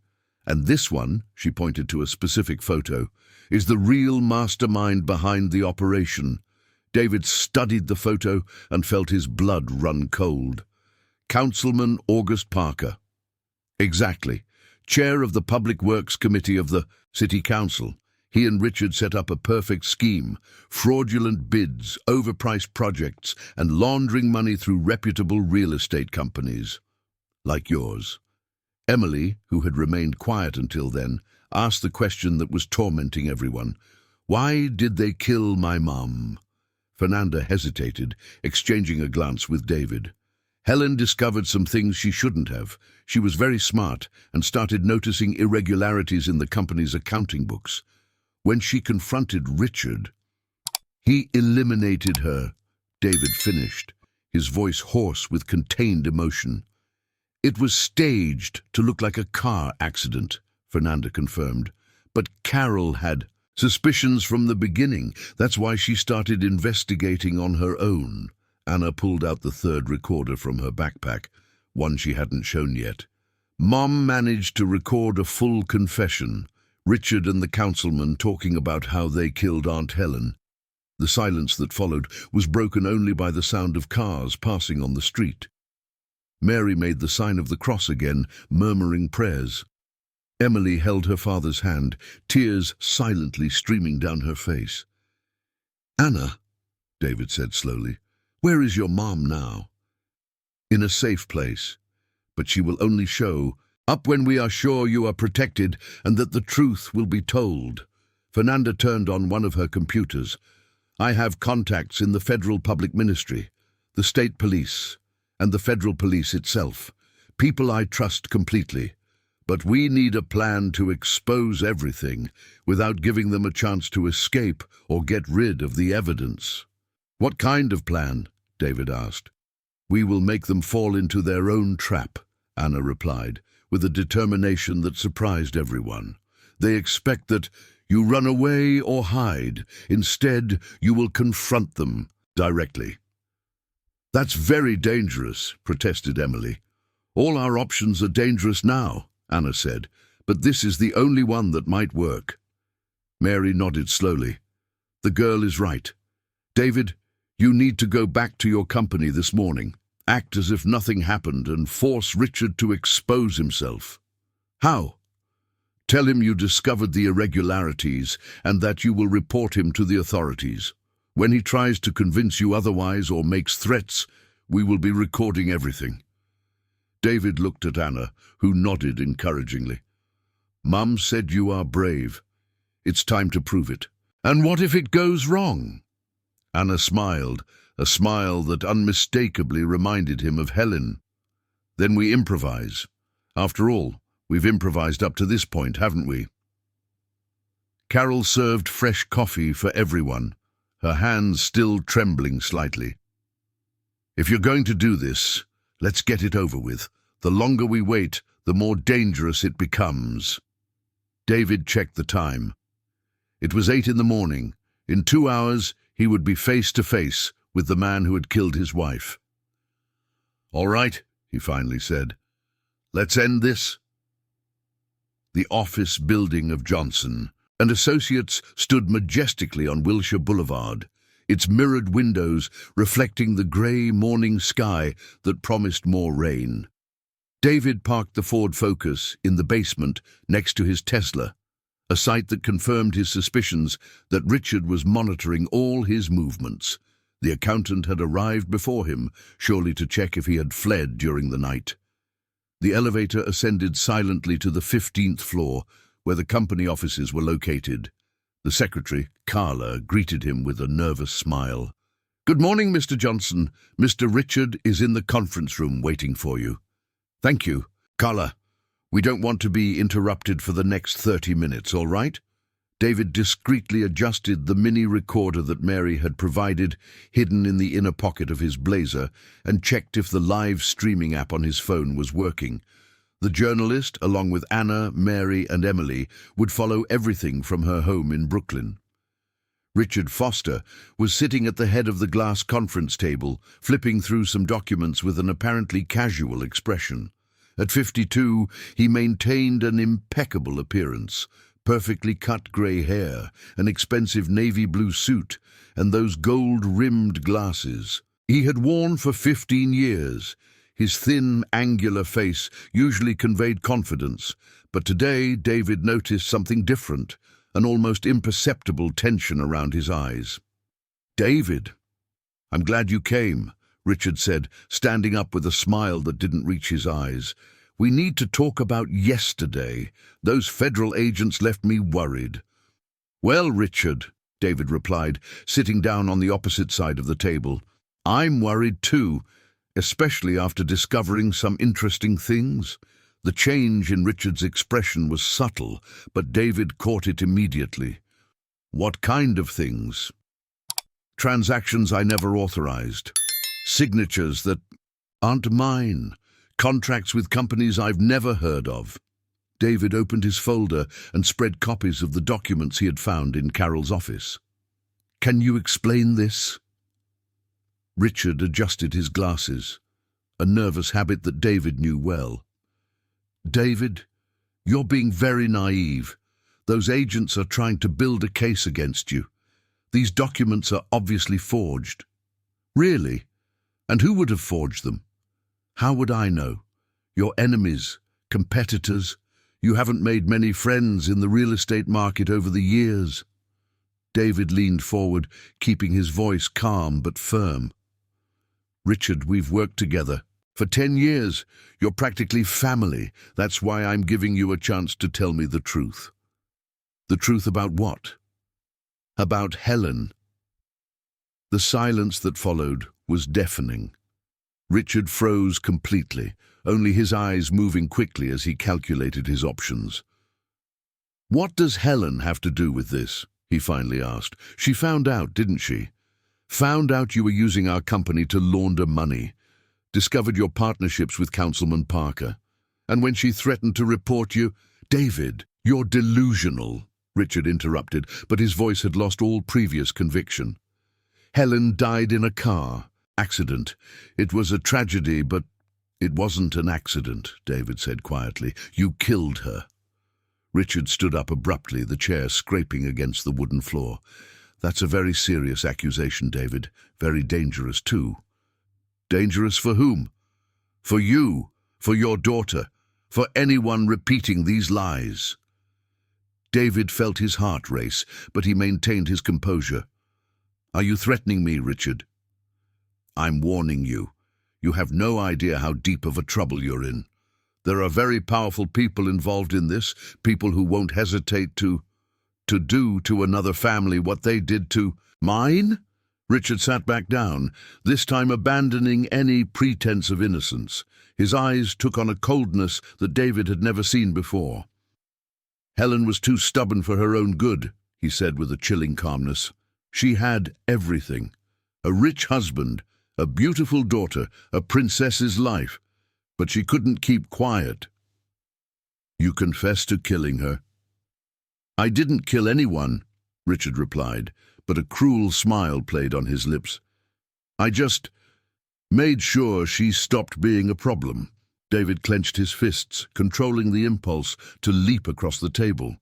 And this one," she pointed to a specific photo, "is the real mastermind behind the operation." David studied the photo and felt his blood run cold. Councilman August Parker. Exactly. Chair of the Public Works Committee of the City Council. He and Richard set up a perfect scheme: fraudulent bids, overpriced projects, and laundering money through reputable real estate companies. Like yours. Emily, who had remained quiet until then, asked the question that was tormenting everyone. Why did they kill my mum? Fernanda hesitated, exchanging a glance with David. Helen discovered some things she shouldn't have. She was very smart and started noticing irregularities in the company's accounting books. When she confronted Richard, he eliminated her, David finished, his voice hoarse with contained emotion. It was staged to look like a car accident, Fernanda confirmed. But Carol had suspicions from the beginning. That's why she started investigating on her own. Anna pulled out the third recorder from her backpack, one she hadn't shown yet. Mom managed to record a full confession, Richard and the councilman talking about how they killed Aunt Helen. The silence that followed was broken only by the sound of cars passing on the street. Mary made the sign of the cross again, murmuring prayers. Emily held her father's hand, tears silently streaming down her face. "Anna," David said slowly, "where is your mom now?" "In a safe place, but she will only show up when we are sure you are protected and that the truth will be told." Fernanda turned on one of her computers. "I have contacts in the Federal Public Ministry, the State Police, and the Federal Police itself. People I trust completely. But we need a plan to expose everything without giving them a chance to escape or get rid of the evidence." "What kind of plan?" David asked. "We will make them fall into their own trap," Anna replied, with a determination that surprised everyone. "They expect that you run away or hide. Instead, you will confront them directly." "That's very dangerous," protested Emily. "All our options are dangerous now," Anna said, "but this is the only one that might work." Mary nodded slowly. "The girl is right. David, you need to go back to your company this morning. Act as if nothing happened and force Richard to expose himself." "How?" "Tell him you discovered the irregularities and that you will report him to the authorities. When he tries to convince you otherwise or makes threats, we will be recording everything." David looked at Anna, who nodded encouragingly. "Mum said you are brave. It's time to prove it." "And what if it goes wrong?" Anna smiled, a smile that unmistakably reminded him of Helen. "Then we improvise. After all, we've improvised up to this point, haven't we?" Carol served fresh coffee for everyone, her hands still trembling slightly. "If you're going to do this, let's get it over with. The longer we wait, the more dangerous it becomes." David checked the time. It was 8 in the morning. In 2 hours, he would be face to face with the man who had killed his wife. "All right," he finally said. "Let's end this." The office building of Johnson and Associates stood majestically on Wilshire Boulevard, its mirrored windows reflecting the grey morning sky that promised more rain. David parked the Ford Focus in the basement next to his Tesla, a sight that confirmed his suspicions that Richard was monitoring all his movements. The accountant had arrived before him, surely to check if he had fled during the night. The elevator ascended silently to the 15th floor, where the company offices were located. The secretary, Carla, greeted him with a nervous smile. "Good morning, Mr. Johnson. Mr. Richard is in the conference room waiting for you." "Thank you. Carla, we don't want to be interrupted for the next 30 minutes, all right?" David discreetly adjusted the mini recorder that Mary had provided, hidden in the inner pocket of his blazer, and checked if the live streaming app on his phone was working. The journalist, along with Anna, Mary, and Emily, would follow everything from her home in Brooklyn. Richard Foster was sitting at the head of the glass conference table, flipping through some documents with an apparently casual expression. At 52, he maintained an impeccable appearance, perfectly cut grey hair, an expensive navy blue suit, and those gold-rimmed glasses he had worn for 15 years. His thin, angular face usually conveyed confidence, but today David noticed something different, an almost imperceptible tension around his eyes. "David, I'm glad you came," Richard said, standing up with a smile that didn't reach his eyes. "We need to talk about yesterday. Those federal agents left me worried." "Well, Richard," David replied, sitting down on the opposite side of the table, "I'm worried too, especially after discovering some interesting things." The change in Richard's expression was subtle, but David caught it immediately. "What kind of things?" "Transactions I never authorized. Signatures that aren't mine. Contracts with companies I've never heard of." David opened his folder and spread copies of the documents he had found in Carol's office. "Can you explain this?" Richard adjusted his glasses, a nervous habit that David knew well. "David, you're being very naive. Those agents are trying to build a case against you. These documents are obviously forged." "Really? And who would have forged them?" "How would I know? Your enemies, competitors. You haven't made many friends in the real estate market over the years." David leaned forward, keeping his voice calm but firm. "Richard, we've worked together for 10 years. You're practically family. That's why I'm giving you a chance to tell me the truth." "The truth about what?" "About Helen." The silence that followed was deafening. Richard froze completely, only his eyes moving quickly as he calculated his options. "What does Helen have to do with this?" he finally asked. "She found out, didn't she? Found out you were using our company to launder money, discovered your partnerships with Councilman Parker, and when she threatened to report you—" "David, you're delusional," Richard interrupted, but his voice had lost all previous conviction. "Helen died in a car accident. It was a tragedy, but—" "It wasn't an accident," David said quietly. "You killed her." Richard stood up abruptly, the chair scraping against the wooden floor. "That's a very serious accusation, David. Very dangerous, too." "Dangerous for whom?" "For you, for your daughter, for anyone repeating these lies." David felt his heart race, but he maintained his composure. "Are you threatening me, Richard?" "I'm warning you. You have no idea how deep of a trouble you're in. There are very powerful people involved in this, people who won't hesitate to do to another family what they did to mine." Richard sat back down, this time abandoning any pretense of innocence. His eyes took on a coldness that David had never seen before. "Helen was too stubborn for her own good," he said with a chilling calmness. "She had everything. A rich husband, a beautiful daughter, a princess's life. But she couldn't keep quiet." "You confessed to killing her?" "I didn't kill anyone," Richard replied, but a cruel smile played on his lips. "I just made sure she stopped being a problem." David clenched his fists, controlling the impulse to leap across the table.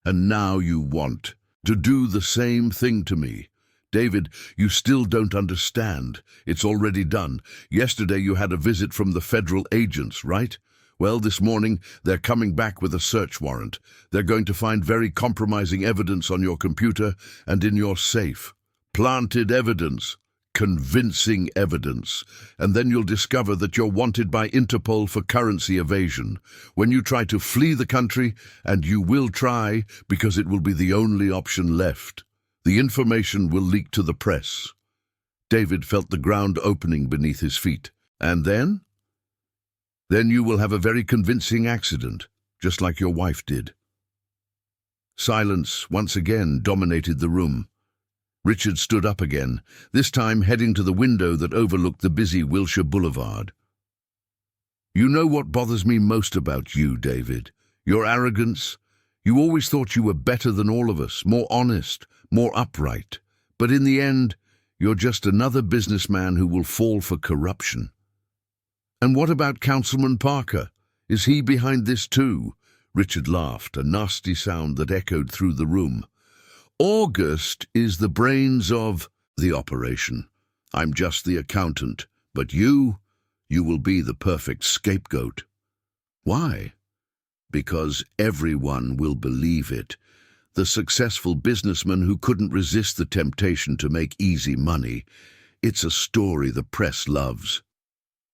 "And now you want to do the same thing to me. David, you still don't understand. It's already done. Yesterday you had a visit from the federal agents, right? Well, this morning they're coming back with a search warrant. They're going to find very compromising evidence on your computer and in your safe. Planted evidence. Convincing evidence. And then you'll discover that you're wanted by Interpol for currency evasion. When you try to flee the country, and you will try because it will be the only option left, the information will leak to the press." David felt the ground opening beneath his feet. "And then?" "Then you will have a very convincing accident, just like your wife did." Silence once again dominated the room. Richard stood up again, this time heading to the window that overlooked the busy Wilshire Boulevard. "You know what bothers me most about you, David? Your arrogance. You always thought you were better than all of us, more honest, more upright. But in the end, you're just another businessman who will fall for corruption." "And what about Councilman Parker? Is he behind this too?" Richard laughed, a nasty sound that echoed through the room. "August is the brains of the operation. I'm just the accountant. But you You will be the perfect scapegoat. Why? Because everyone will believe it. The successful businessman who couldn't resist the temptation to make easy money. It's a story the press loves.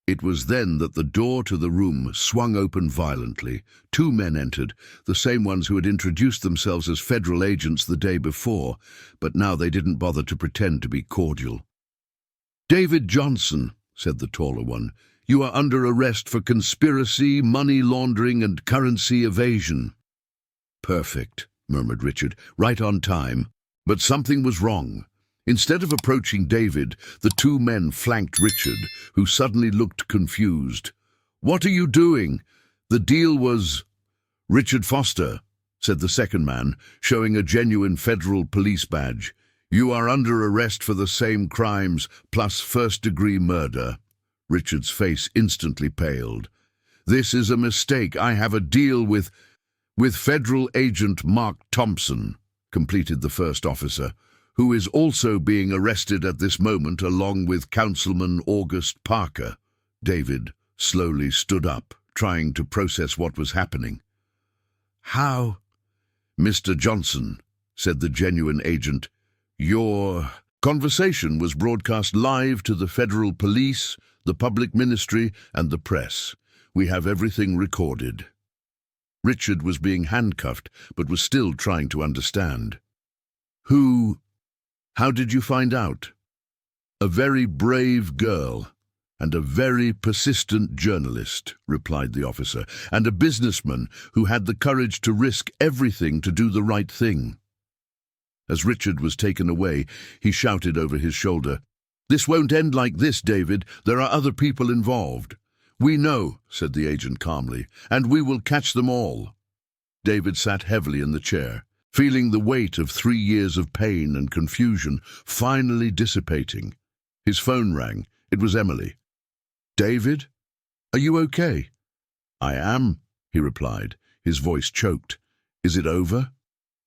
It was then that the door to the room swung open violently. Two men entered, the same ones who had introduced themselves as federal agents the day before, but now they didn't bother to pretend to be cordial. "David Johnson," said the taller one, "you are under arrest for conspiracy, money laundering, and currency evasion." "Perfect," murmured Richard, "right on time." But something was wrong. Instead of approaching David, the two men flanked Richard, who suddenly looked confused. "What are you doing? The deal was—" "Richard Foster," said the second man, showing a genuine federal police badge. "You are under arrest for the same crimes, plus first-degree murder." Richard's face instantly paled. "This is a mistake. I have a deal with Federal Agent Mark Thompson," completed the first officer, "who is also being arrested at this moment along with Councilman August Parker." David slowly stood up, trying to process what was happening. "How?" "Mr. Johnson," said the genuine agent, "your conversation was broadcast live to the federal police, the public ministry, and the press. We have everything recorded." Richard was being handcuffed, but was still trying to understand. How did you find out?" "A very brave girl, and a very persistent journalist," replied the officer, "and a businessman who had the courage to risk everything to do the right thing." As Richard was taken away, he shouted over his shoulder, "This won't end like this, David. There are other people involved." "We know," said the agent calmly, "and we will catch them all." David sat heavily in the chair, feeling the weight of 3 years of pain and confusion finally dissipating. His phone rang. It was Emily. "David, are you okay?" "I am," he replied, his voice choked. "Is it over?"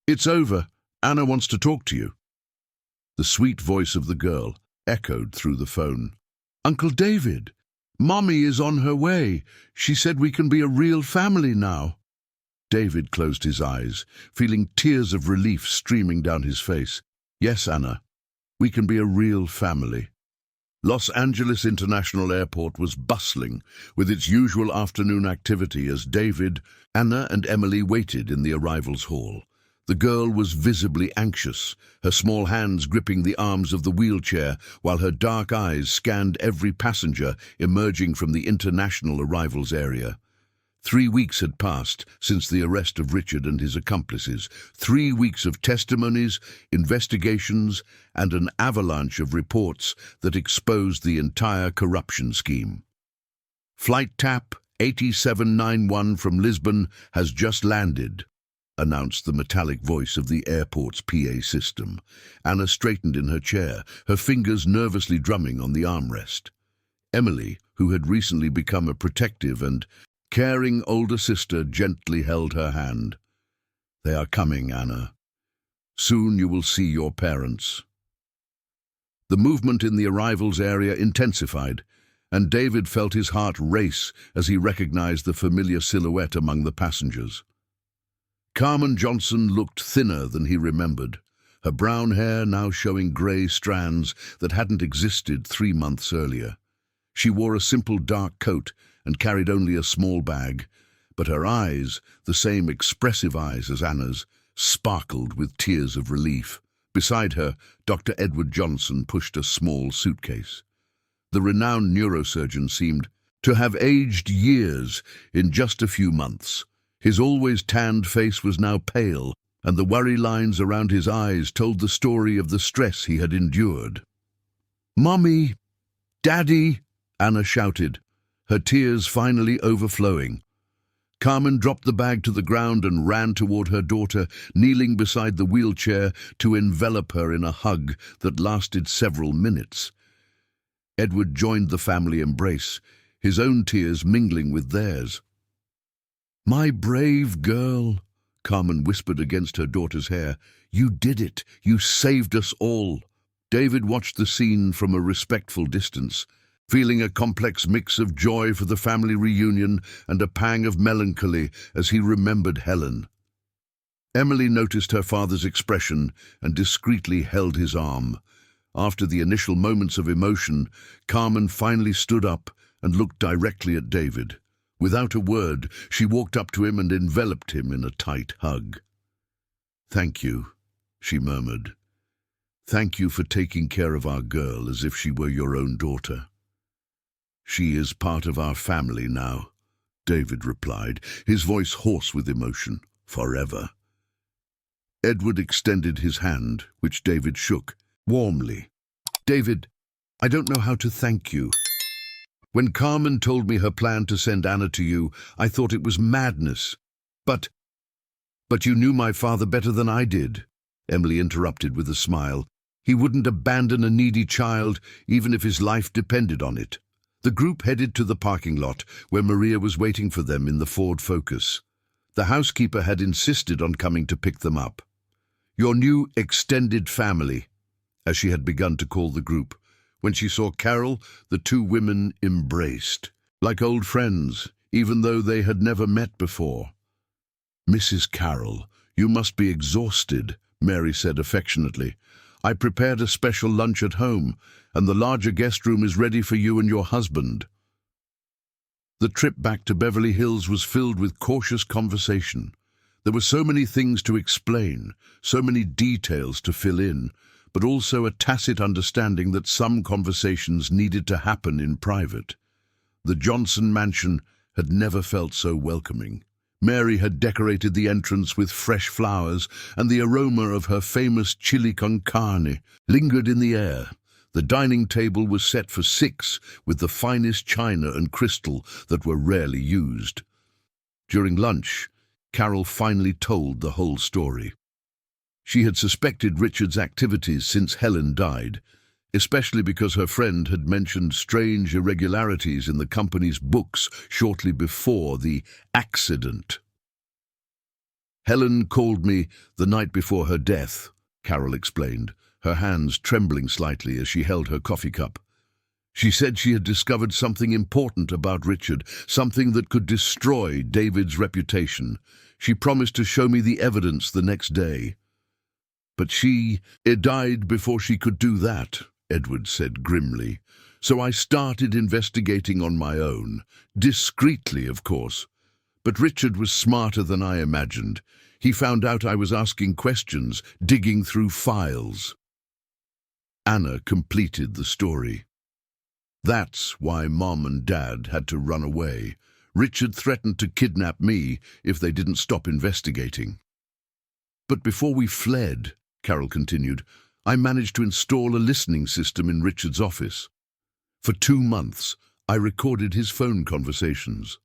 "It's over. Anna wants to talk to you." The sweet voice of the girl echoed through the phone. "Uncle David, Mommy is on her way. She said we can be a real family now." David closed his eyes, feeling tears of relief streaming down his face. "Yes, Anna, we can be a real family." Los Angeles International Airport was bustling with its usual afternoon activity as David, Anna, and Emily waited in the arrivals hall. The girl was visibly anxious, her small hands gripping the arms of the wheelchair, while her dark eyes scanned every passenger emerging from the international arrivals area. 3 weeks had passed since the arrest of Richard and his accomplices. 3 weeks of testimonies, investigations, and an avalanche of reports that exposed the entire corruption scheme. "Flight TAP 8791 from Lisbon has just landed," announced the metallic voice of the airport's PA system. Anna straightened in her chair, her fingers nervously drumming on the armrest. Emily, who had recently become a protective and caring older sister, gently held her hand. "They are coming, Anna. Soon you will see your parents." The movement in the arrivals area intensified, and David felt his heart race as he recognized the familiar silhouette among the passengers. Carmen Johnson looked thinner than he remembered, her brown hair now showing grey strands that hadn't existed 3 months earlier. She wore a simple dark coat and carried only a small bag, but her eyes, the same expressive eyes as Anna's, sparkled with tears of relief. Beside her, Dr. Edward Johnson pushed a small suitcase. The renowned neurosurgeon seemed to have aged years in just a few months. His always tanned face was now pale, and the worry lines around his eyes told the story of the stress he had endured. "Mommy! Daddy!" Anna shouted, her tears finally overflowing. Carmen dropped the bag to the ground and ran toward her daughter, kneeling beside the wheelchair to envelop her in a hug that lasted several minutes. Edward joined the family embrace, his own tears mingling with theirs. "My brave girl," Carmen whispered against her daughter's hair. "You did it. You saved us all." David watched the scene from a respectful distance. feeling a complex mix of joy for the family reunion and a pang of melancholy as he remembered Helen. Emily noticed her father's expression and discreetly held his arm. After the initial moments of emotion, Carmen finally stood up and looked directly at David. Without a word, she walked up to him and enveloped him in a tight hug. "Thank you," she murmured. "Thank you for taking care of our girl as if she were your own daughter." "She is part of our family now," David replied, his voice hoarse with emotion. "Forever." Edward extended his hand, which David shook warmly. "David, I don't know how to thank you. When Carmen told me her plan to send Anna to you, I thought it was madness. But you knew my father better than I did," Emily interrupted with a smile. "He wouldn't abandon a needy child, even if his life depended on it." The group headed to the parking lot, where Maria was waiting for them in the Ford Focus. The housekeeper had insisted on coming to pick them up. "Your new extended family," as she had begun to call the group. When she saw Carol, the two women embraced, like old friends, even though they had never met before. "Mrs. Carroll, you must be exhausted," Mary said affectionately. "I prepared a special lunch at home, and the larger guest room is ready for you and your husband." The trip back to Beverly Hills was filled with cautious conversation. There were so many things to explain, so many details to fill in, but also a tacit understanding that some conversations needed to happen in private. The Johnson mansion had never felt so welcoming. Mary had decorated the entrance with fresh flowers, and the aroma of her famous chili con carne lingered in the air. The dining table was set for 6, with the finest china and crystal that were rarely used. During lunch, Carol finally told the whole story. She had suspected Richard's activities since Helen died, especially because her friend had mentioned strange irregularities in the company's books shortly before the accident. "Helen called me the night before her death," Carol explained, her hands trembling slightly as she held her coffee cup. "She said she had discovered something important about Richard, something that could destroy David's reputation. She promised to show me the evidence the next day. But she died before she could do that," Edward said grimly. "So I started investigating on my own, discreetly, of course. But Richard was smarter than I imagined. He found out I was asking questions, digging through files." Anna completed the story. "That's why Mom and Dad had to run away. Richard threatened to kidnap me if they didn't stop investigating. But before we fled," Carol continued, "I managed to install a listening system in Richard's office. For 2 months, I recorded his phone conversations."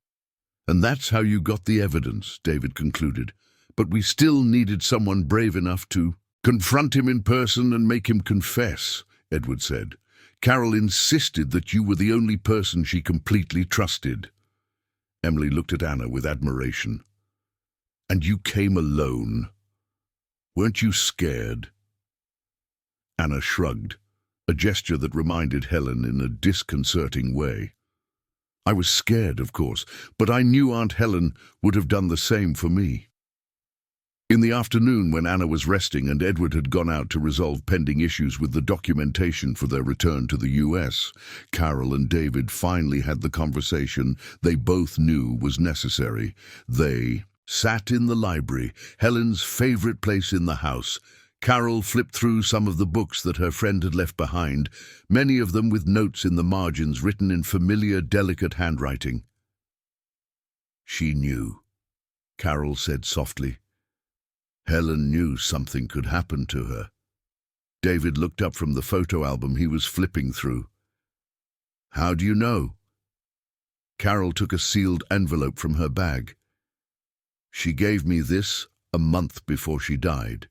"And that's how you got the evidence," David concluded. "But we still needed someone brave enough to confront him in person and make him confess," Edward said. "Carol insisted that you were the only person she completely trusted." Emily looked at Anna with admiration. "And you came alone? Weren't you scared?" Anna shrugged, a gesture that reminded Helen in a disconcerting way. "I was scared, of course, but I knew Aunt Helen would have done the same for me." In the afternoon, when Anna was resting and Edward had gone out to resolve pending issues with the documentation for their return to the US, Carol and David finally had the conversation they both knew was necessary. They sat in the library, Helen's favorite place in the house. Carol flipped through some of the books that her friend had left behind, many of them with notes in the margins written in familiar, delicate handwriting. "She knew," Carol said softly. "Helen knew something could happen to her." David looked up from the photo album he was flipping through. "How do you know?" Carol took a sealed envelope from her bag. "She gave me this a month before she died.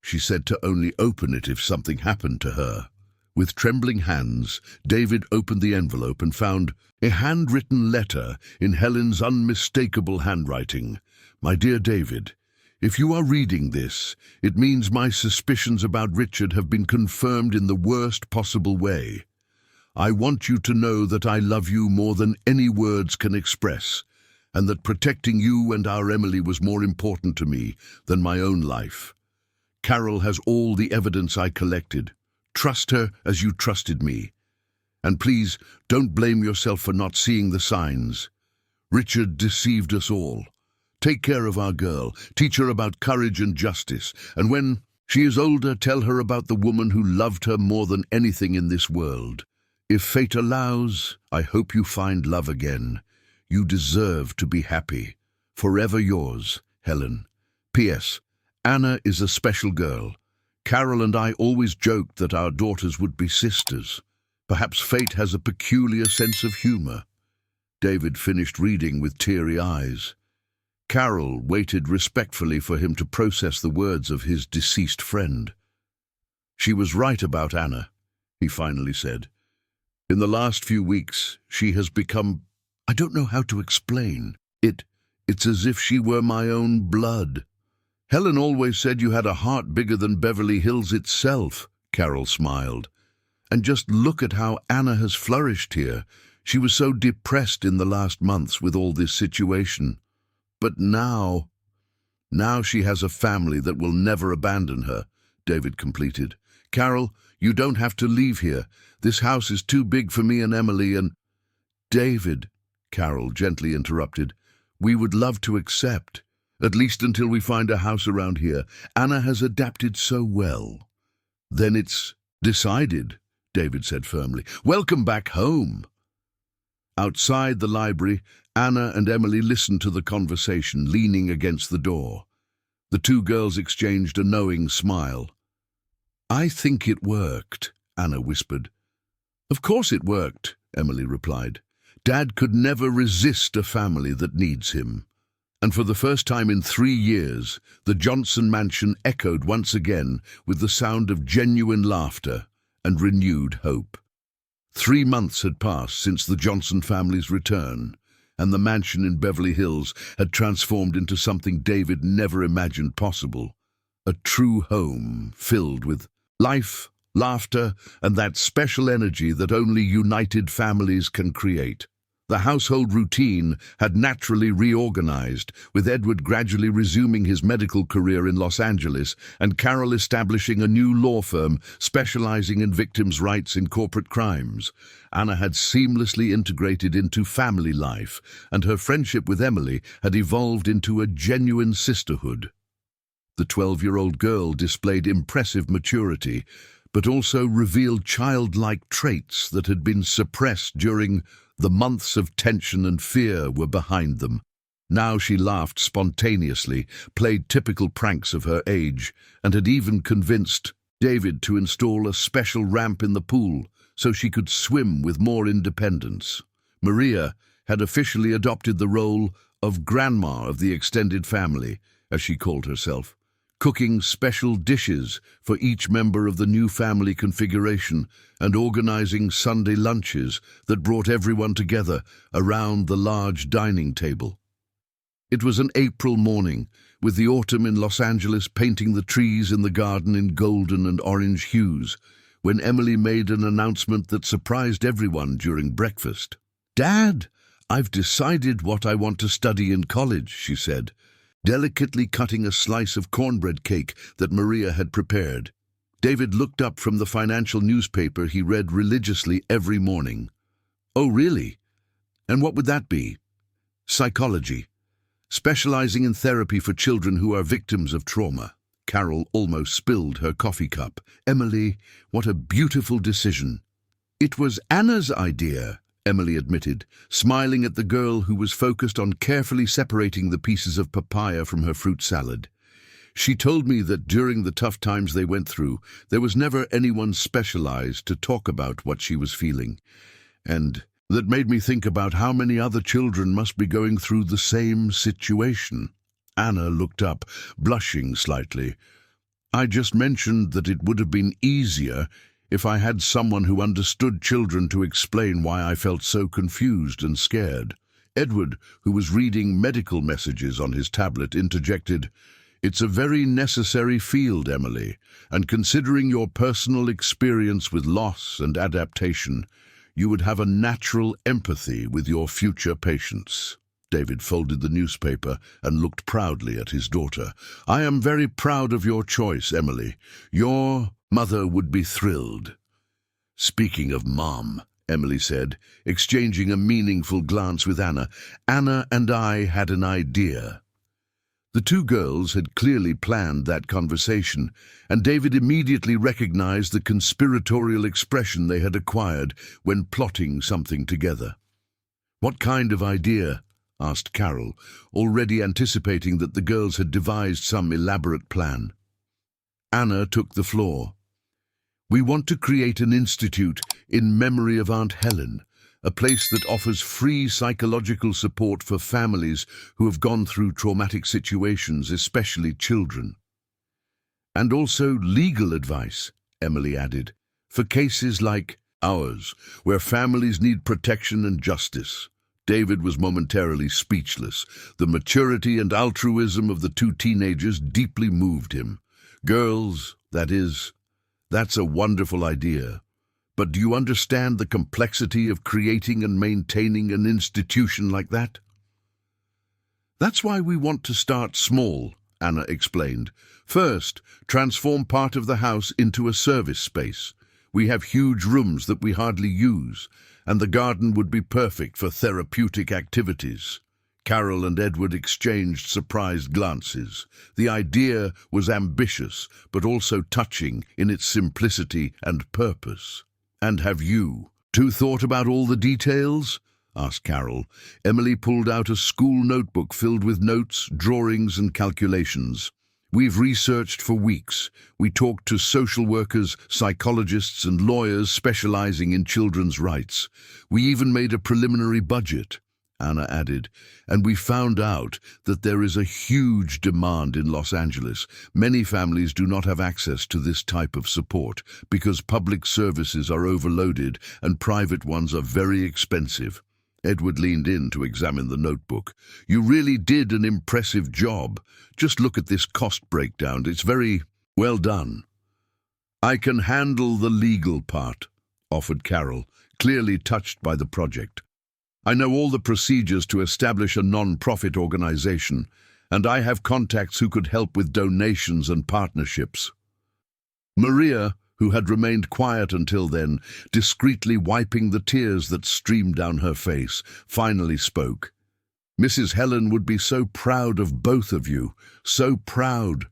She said to only open it if something happened to her." With trembling hands, David opened the envelope and found a handwritten letter in Helen's unmistakable handwriting. "My dear David, if you are reading this, it means my suspicions about Richard have been confirmed in the worst possible way. I want you to know that I love you more than any words can express, and that protecting you and our Emily was more important to me than my own life. Carol has all the evidence I collected. Trust her as you trusted me. And please, don't blame yourself for not seeing the signs. Richard deceived us all. Take care of our girl, teach her about courage and justice, and when she is older, tell her about the woman who loved her more than anything in this world. If fate allows, I hope you find love again. You deserve to be happy. Forever yours, Helen. P.S. Anna is a special girl. Carol and I always joked that our daughters would be sisters. Perhaps fate has a peculiar sense of humor. David finished reading with teary eyes. Carol waited respectfully for him to process the words of his deceased friend. She was right about Anna, he finally said. In the last few weeks, she has become, I don't know how to explain. It's as if she were my own blood. Helen always said you had a heart bigger than Beverly Hills itself, Carol smiled. And just look at how Anna has flourished here. She was so depressed in the last months with all this situation. But now she has a family that will never abandon her, David completed. Carol, you don't have to leave here. This house is too big for me and Emily and... David, Carol gently interrupted, we would love to accept, at least until we find a house around here. Anna has adapted so well. Then it's decided, David said firmly. Welcome back home. Outside the library, Anna and Emily listened to the conversation, leaning against the door. The two girls exchanged a knowing smile. I think it worked, Anna whispered. Of course it worked, Emily replied. Dad could never resist a family that needs him. And for the first time in 3 years, the Johnson mansion echoed once again with the sound of genuine laughter and renewed hope. 3 months had passed since the Johnson family's return, and the mansion in Beverly Hills had transformed into something David never imagined possible. A true home filled with life, laughter, and that special energy that only united families can create. The household routine had naturally reorganized, with Edward gradually resuming his medical career in Los Angeles and Carol establishing a new law firm specializing in victims' rights in corporate crimes. Anna had seamlessly integrated into family life, and her friendship with Emily had evolved into a genuine sisterhood. The 12-year-old girl displayed impressive maturity, but also revealed childlike traits that had been suppressed during the months of tension and fear were behind them. Now she laughed spontaneously, played typical pranks of her age, and had even convinced David to install a special ramp in the pool so she could swim with more independence. Maria had officially adopted the role of grandma of the extended family, as she called herself, cooking special dishes for each member of the new family configuration and organizing Sunday lunches that brought everyone together around the large dining table. It was an April morning, with the autumn in Los Angeles painting the trees in the garden in golden and orange hues, when Emily made an announcement that surprised everyone during breakfast. "Dad, I've decided what I want to study in college," she said, delicately cutting a slice of cornbread cake that Maria had prepared. David looked up from the financial newspaper he read religiously every morning. "Oh, really? And what would that be?" "Psychology, specializing in therapy for children who are victims of trauma." Carol almost spilled her coffee cup. "Emily, what a beautiful decision." "It was Anna's idea," Emily admitted, smiling at the girl who was focused on carefully separating the pieces of papaya from her fruit salad. "She told me that during the tough times they went through, there was never anyone specialized to talk about what she was feeling. And that made me think about how many other children must be going through the same situation." Anna looked up, blushing slightly. "I just mentioned that it would have been easier if I had someone who understood children to explain why I felt so confused and scared." Edward, who was reading medical messages on his tablet, interjected, "It's a very necessary field, Emily, and considering your personal experience with loss and adaptation, You would have a natural empathy with your future patients. David folded the newspaper and looked proudly at his daughter. I am very proud of your choice, Emily. Your mother would be thrilled. Speaking of Mom, Emily said, exchanging a meaningful glance with Anna, Anna and I had an idea. The two girls had clearly planned that conversation, and David immediately recognized the conspiratorial expression they had acquired when plotting something together. What kind of idea? Asked Carol, already anticipating that the girls had devised some elaborate plan. Anna took the floor. We want to create an institute in memory of Aunt Helen, a place that offers free psychological support for families who have gone through traumatic situations, especially children. And also legal advice, Emily added, for cases like ours, where families need protection and justice. David was momentarily speechless. The maturity and altruism of the two teenagers deeply moved him. Girls, that's a wonderful idea. But do you understand the complexity of creating and maintaining an institution like that? That's why we want to start small, Anna explained. First, transform part of the house into a service space. We have huge rooms that we hardly use, and the garden would be perfect for therapeutic activities. Carol and Edward exchanged surprised glances. The idea was ambitious, but also touching in its simplicity and purpose. And have you two thought about all the details? Asked Carol. Emily pulled out a school notebook filled with notes, drawings, and calculations. We've researched for weeks. We talked to social workers, psychologists, and lawyers specializing in children's rights. We even made a preliminary budget, Anna added, and we found out that there is a huge demand in Los Angeles. Many families do not have access to this type of support because public services are overloaded and private ones are very expensive. Edward leaned in to examine the notebook. You really did an impressive job. Just look at this cost breakdown. It's very well done. I can handle the legal part, offered Carol, clearly touched by the project. I know all the procedures to establish a non-profit organization, and I have contacts who could help with donations and partnerships. Maria, who had remained quiet until then, discreetly wiping the tears that streamed down her face, finally spoke. Mrs. Helen would be so proud of both of you, so proud.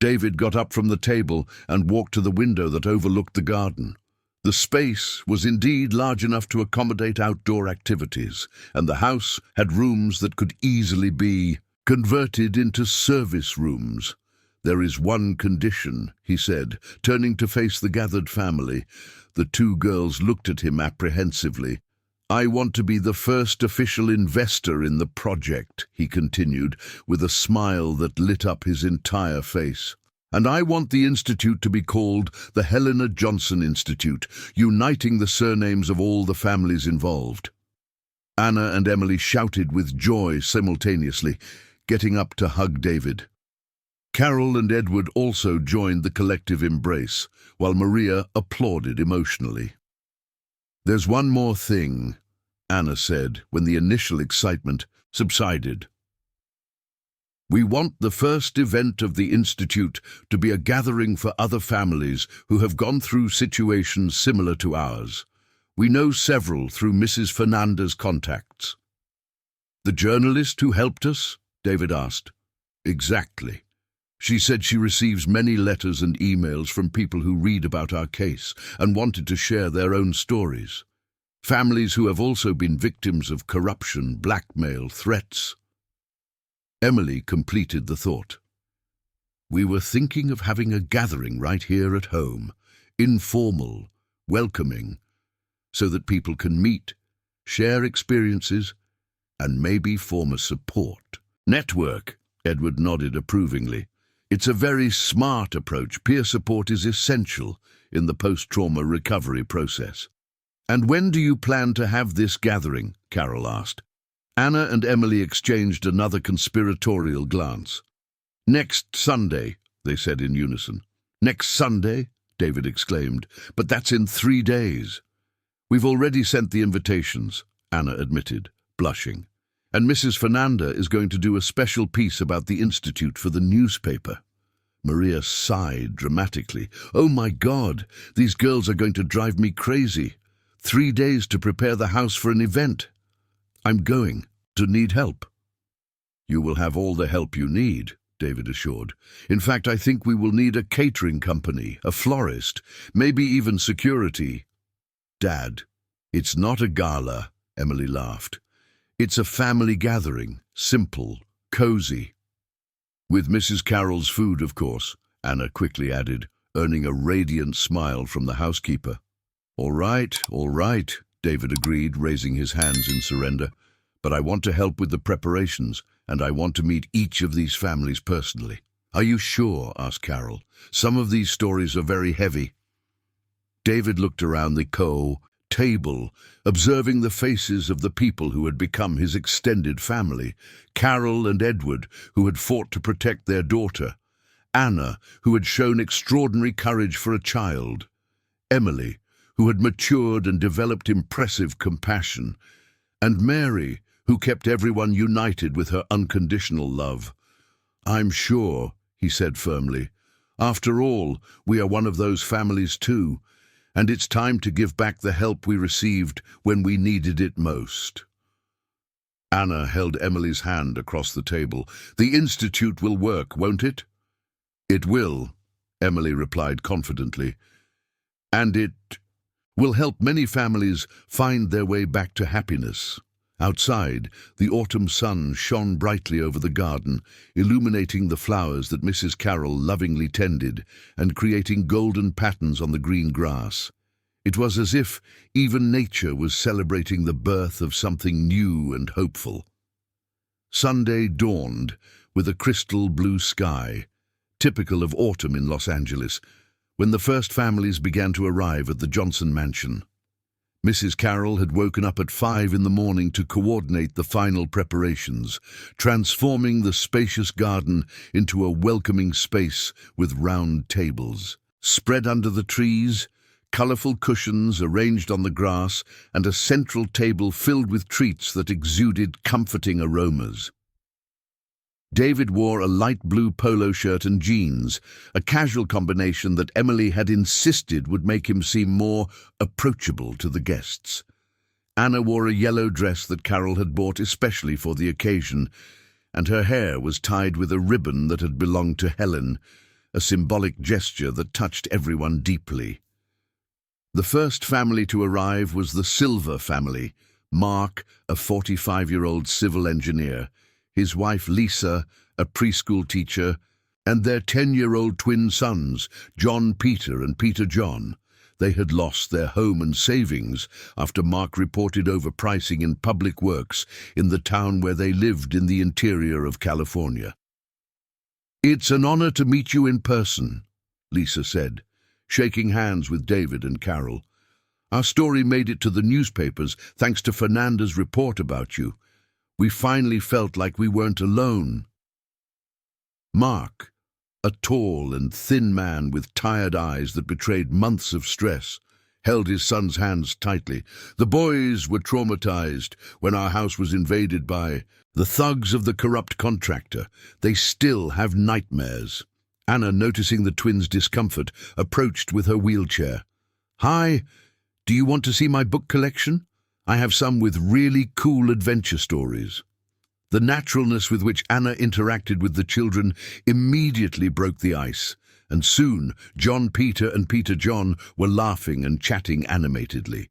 David got up from the table and walked to the window that overlooked the garden. The space was indeed large enough to accommodate outdoor activities, and the house had rooms that could easily be converted into service rooms. There is one condition, he said, turning to face the gathered family. The two girls looked at him apprehensively. I want to be the first official investor in the project, he continued, with a smile that lit up his entire face. And I want the institute to be called the Helena Johnson Institute, uniting the surnames of all the families involved. Anna and Emily shouted with joy simultaneously, getting up to hug David. Carol and Edward also joined the collective embrace, while Maria applauded emotionally. There's one more thing, Anna said when the initial excitement subsided. We want the first event of the Institute to be a gathering for other families who have gone through situations similar to ours. We know several through Mrs. Fernanda's contacts. The journalist who helped us? David asked. Exactly. She said she receives many letters and emails from people who read about our case and wanted to share their own stories. Families who have also been victims of corruption, blackmail, threats. Emily completed the thought. We were thinking of having a gathering right here at home, informal, welcoming, so that people can meet, share experiences, and maybe form a support network. Edward nodded approvingly. It's a very smart approach. Peer support is essential in the post-trauma recovery process. And when do you plan to have this gathering? Carol asked. Anna and Emily exchanged another conspiratorial glance. Next Sunday, they said in unison. Next Sunday? David exclaimed. But that's in 3 days. We've already sent the invitations, Anna admitted, blushing. And Mrs. Fernanda is going to do a special piece about the Institute for the newspaper. Maria sighed dramatically. Oh my God, these girls are going to drive me crazy. 3 days to prepare the house for an event. I'm going to need help. You will have all the help you need, David assured. In fact, I think we will need a catering company, a florist, maybe even security. Dad, it's not a gala, Emily laughed. It's a family gathering, simple, cozy. With Mrs. Carroll's food, of course, Anna quickly added, earning a radiant smile from the housekeeper. All right, David agreed, raising his hands in surrender. But I want to help with the preparations, and I want to meet each of these families personally. Are you sure? Asked Carol. Some of these stories are very heavy. David looked around the table, observing the faces of the people who had become his extended family. Carol and Edward, who had fought to protect their daughter. Anna, who had shown extraordinary courage for a child. Emily, who had matured and developed impressive compassion. And Mary, who kept everyone united with her unconditional love. I'm sure, he said firmly. After all, we are one of those families too, and it's time to give back the help we received when we needed it most. Anna held Emily's hand across the table. The Institute will work, won't it? It will, Emily replied confidently. And it will help many families find their way back to happiness. Outside, the autumn sun shone brightly over the garden, illuminating the flowers that Mrs. Carroll lovingly tended and creating golden patterns on the green grass. It was as if even nature was celebrating the birth of something new and hopeful. Sunday dawned with a crystal blue sky, typical of autumn in Los Angeles, when the first families began to arrive at the Johnson mansion. Mrs. Carroll had woken up at 5 in the morning to coordinate the final preparations, transforming the spacious garden into a welcoming space with round tables. Spread under the trees, colourful cushions arranged on the grass, and a central table filled with treats that exuded comforting aromas. David wore a light blue polo shirt and jeans, a casual combination that Emily had insisted would make him seem more approachable to the guests. Anna wore a yellow dress that Carol had bought especially for the occasion, and her hair was tied with a ribbon that had belonged to Helen, a symbolic gesture that touched everyone deeply. The first family to arrive was the Silver family, Mark, a 45-year-old civil engineer, his wife Lisa, a preschool teacher, and their 10-year-old twin sons, John Peter and Peter John. They had lost their home and savings after Mark reported overpricing in public works in the town where they lived in the interior of California. "It's an honor to meet you in person," Lisa said, shaking hands with David and Carol. "Our story made it to the newspapers thanks to Fernanda's report about you. We finally felt like we weren't alone." Mark, a tall and thin man with tired eyes that betrayed months of stress, held his son's hands tightly. "The boys were traumatized when our house was invaded by the thugs of the corrupt contractor. They still have nightmares." Anna, noticing the twins' discomfort, approached with her wheelchair. "Hi, do you want to see my book collection? I have some with really cool adventure stories." The naturalness with which Anna interacted with the children immediately broke the ice, and soon John Peter and Peter John were laughing and chatting animatedly.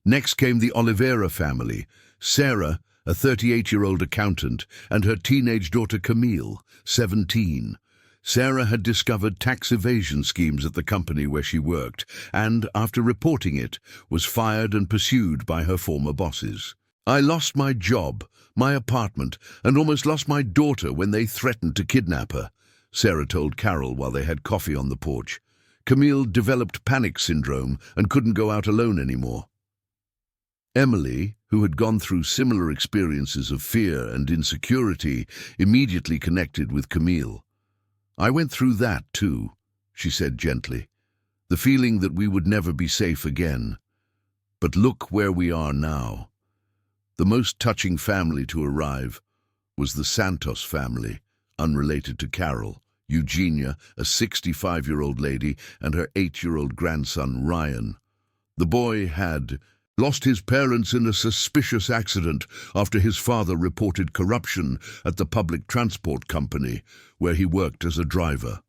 Next came the Oliveira family, Sarah, a 38-year-old accountant, and her teenage daughter Camille, 17. Sarah had discovered tax evasion schemes at the company where she worked and, after reporting it, was fired and pursued by her former bosses. "I lost my job, my apartment, and almost lost my daughter when they threatened to kidnap her," Sarah told Carol while they had coffee on the porch. "Camille developed panic syndrome and couldn't go out alone anymore." Emily, who had gone through similar experiences of fear and insecurity, immediately connected with Camille. "I went through that too," she said gently. "The feeling that we would never be safe again. But look where we are now. The most touching family to arrive was the Santos family, unrelated to Carol, Eugenia, a 65-year-old lady, and her 8-year-old grandson, Ryan. The boy had lost his parents in a suspicious accident after his father reported corruption at the public transport company where he worked as a driver.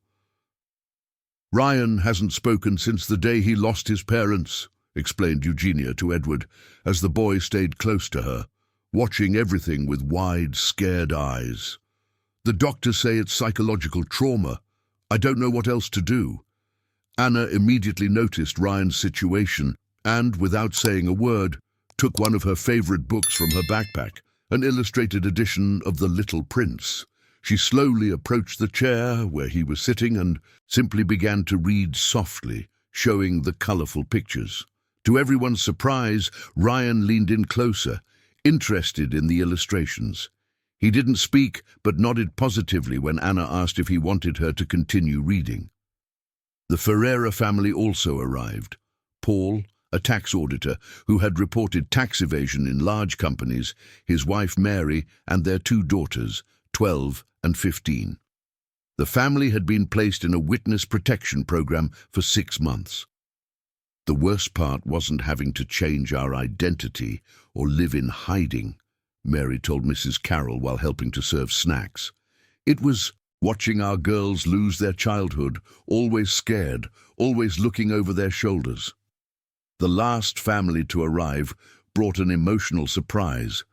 "Ryan hasn't spoken since the day he lost his parents," explained Eugenia to Edward, as the boy stayed close to her, watching everything with wide, scared eyes. "The doctors say it's psychological trauma. I don't know what else to do." Anna immediately noticed Ryan's situation and, without saying a word, took one of her favorite books from her backpack, an illustrated edition of The Little Prince. She slowly approached the chair where he was sitting and simply began to read softly, showing the colorful pictures. To everyone's surprise, Ryan leaned in closer, interested in the illustrations. He didn't speak, but nodded positively when Anna asked if he wanted her to continue reading. The Ferreira family also arrived. Paul, a tax auditor who had reported tax evasion in large companies, his wife Mary, and their 2 daughters, 12 and 15. The family had been placed in a witness protection program for 6 months. "The worst part wasn't having to change our identity or live in hiding," Mary told Mrs. Carroll while helping to serve snacks. "It was watching our girls lose their childhood, always scared, always looking over their shoulders." The last family to arrive brought an emotional surprise.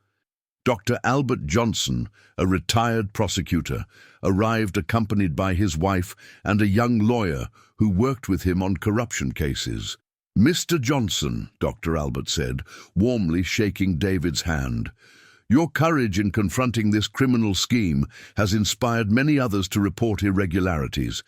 Dr. Albert Johnson, a retired prosecutor, arrived accompanied by his wife and a young lawyer who worked with him on corruption cases. "Mr. Johnson," Dr. Albert said, warmly shaking David's hand, "your courage in confronting this criminal scheme has inspired many others to report irregularities.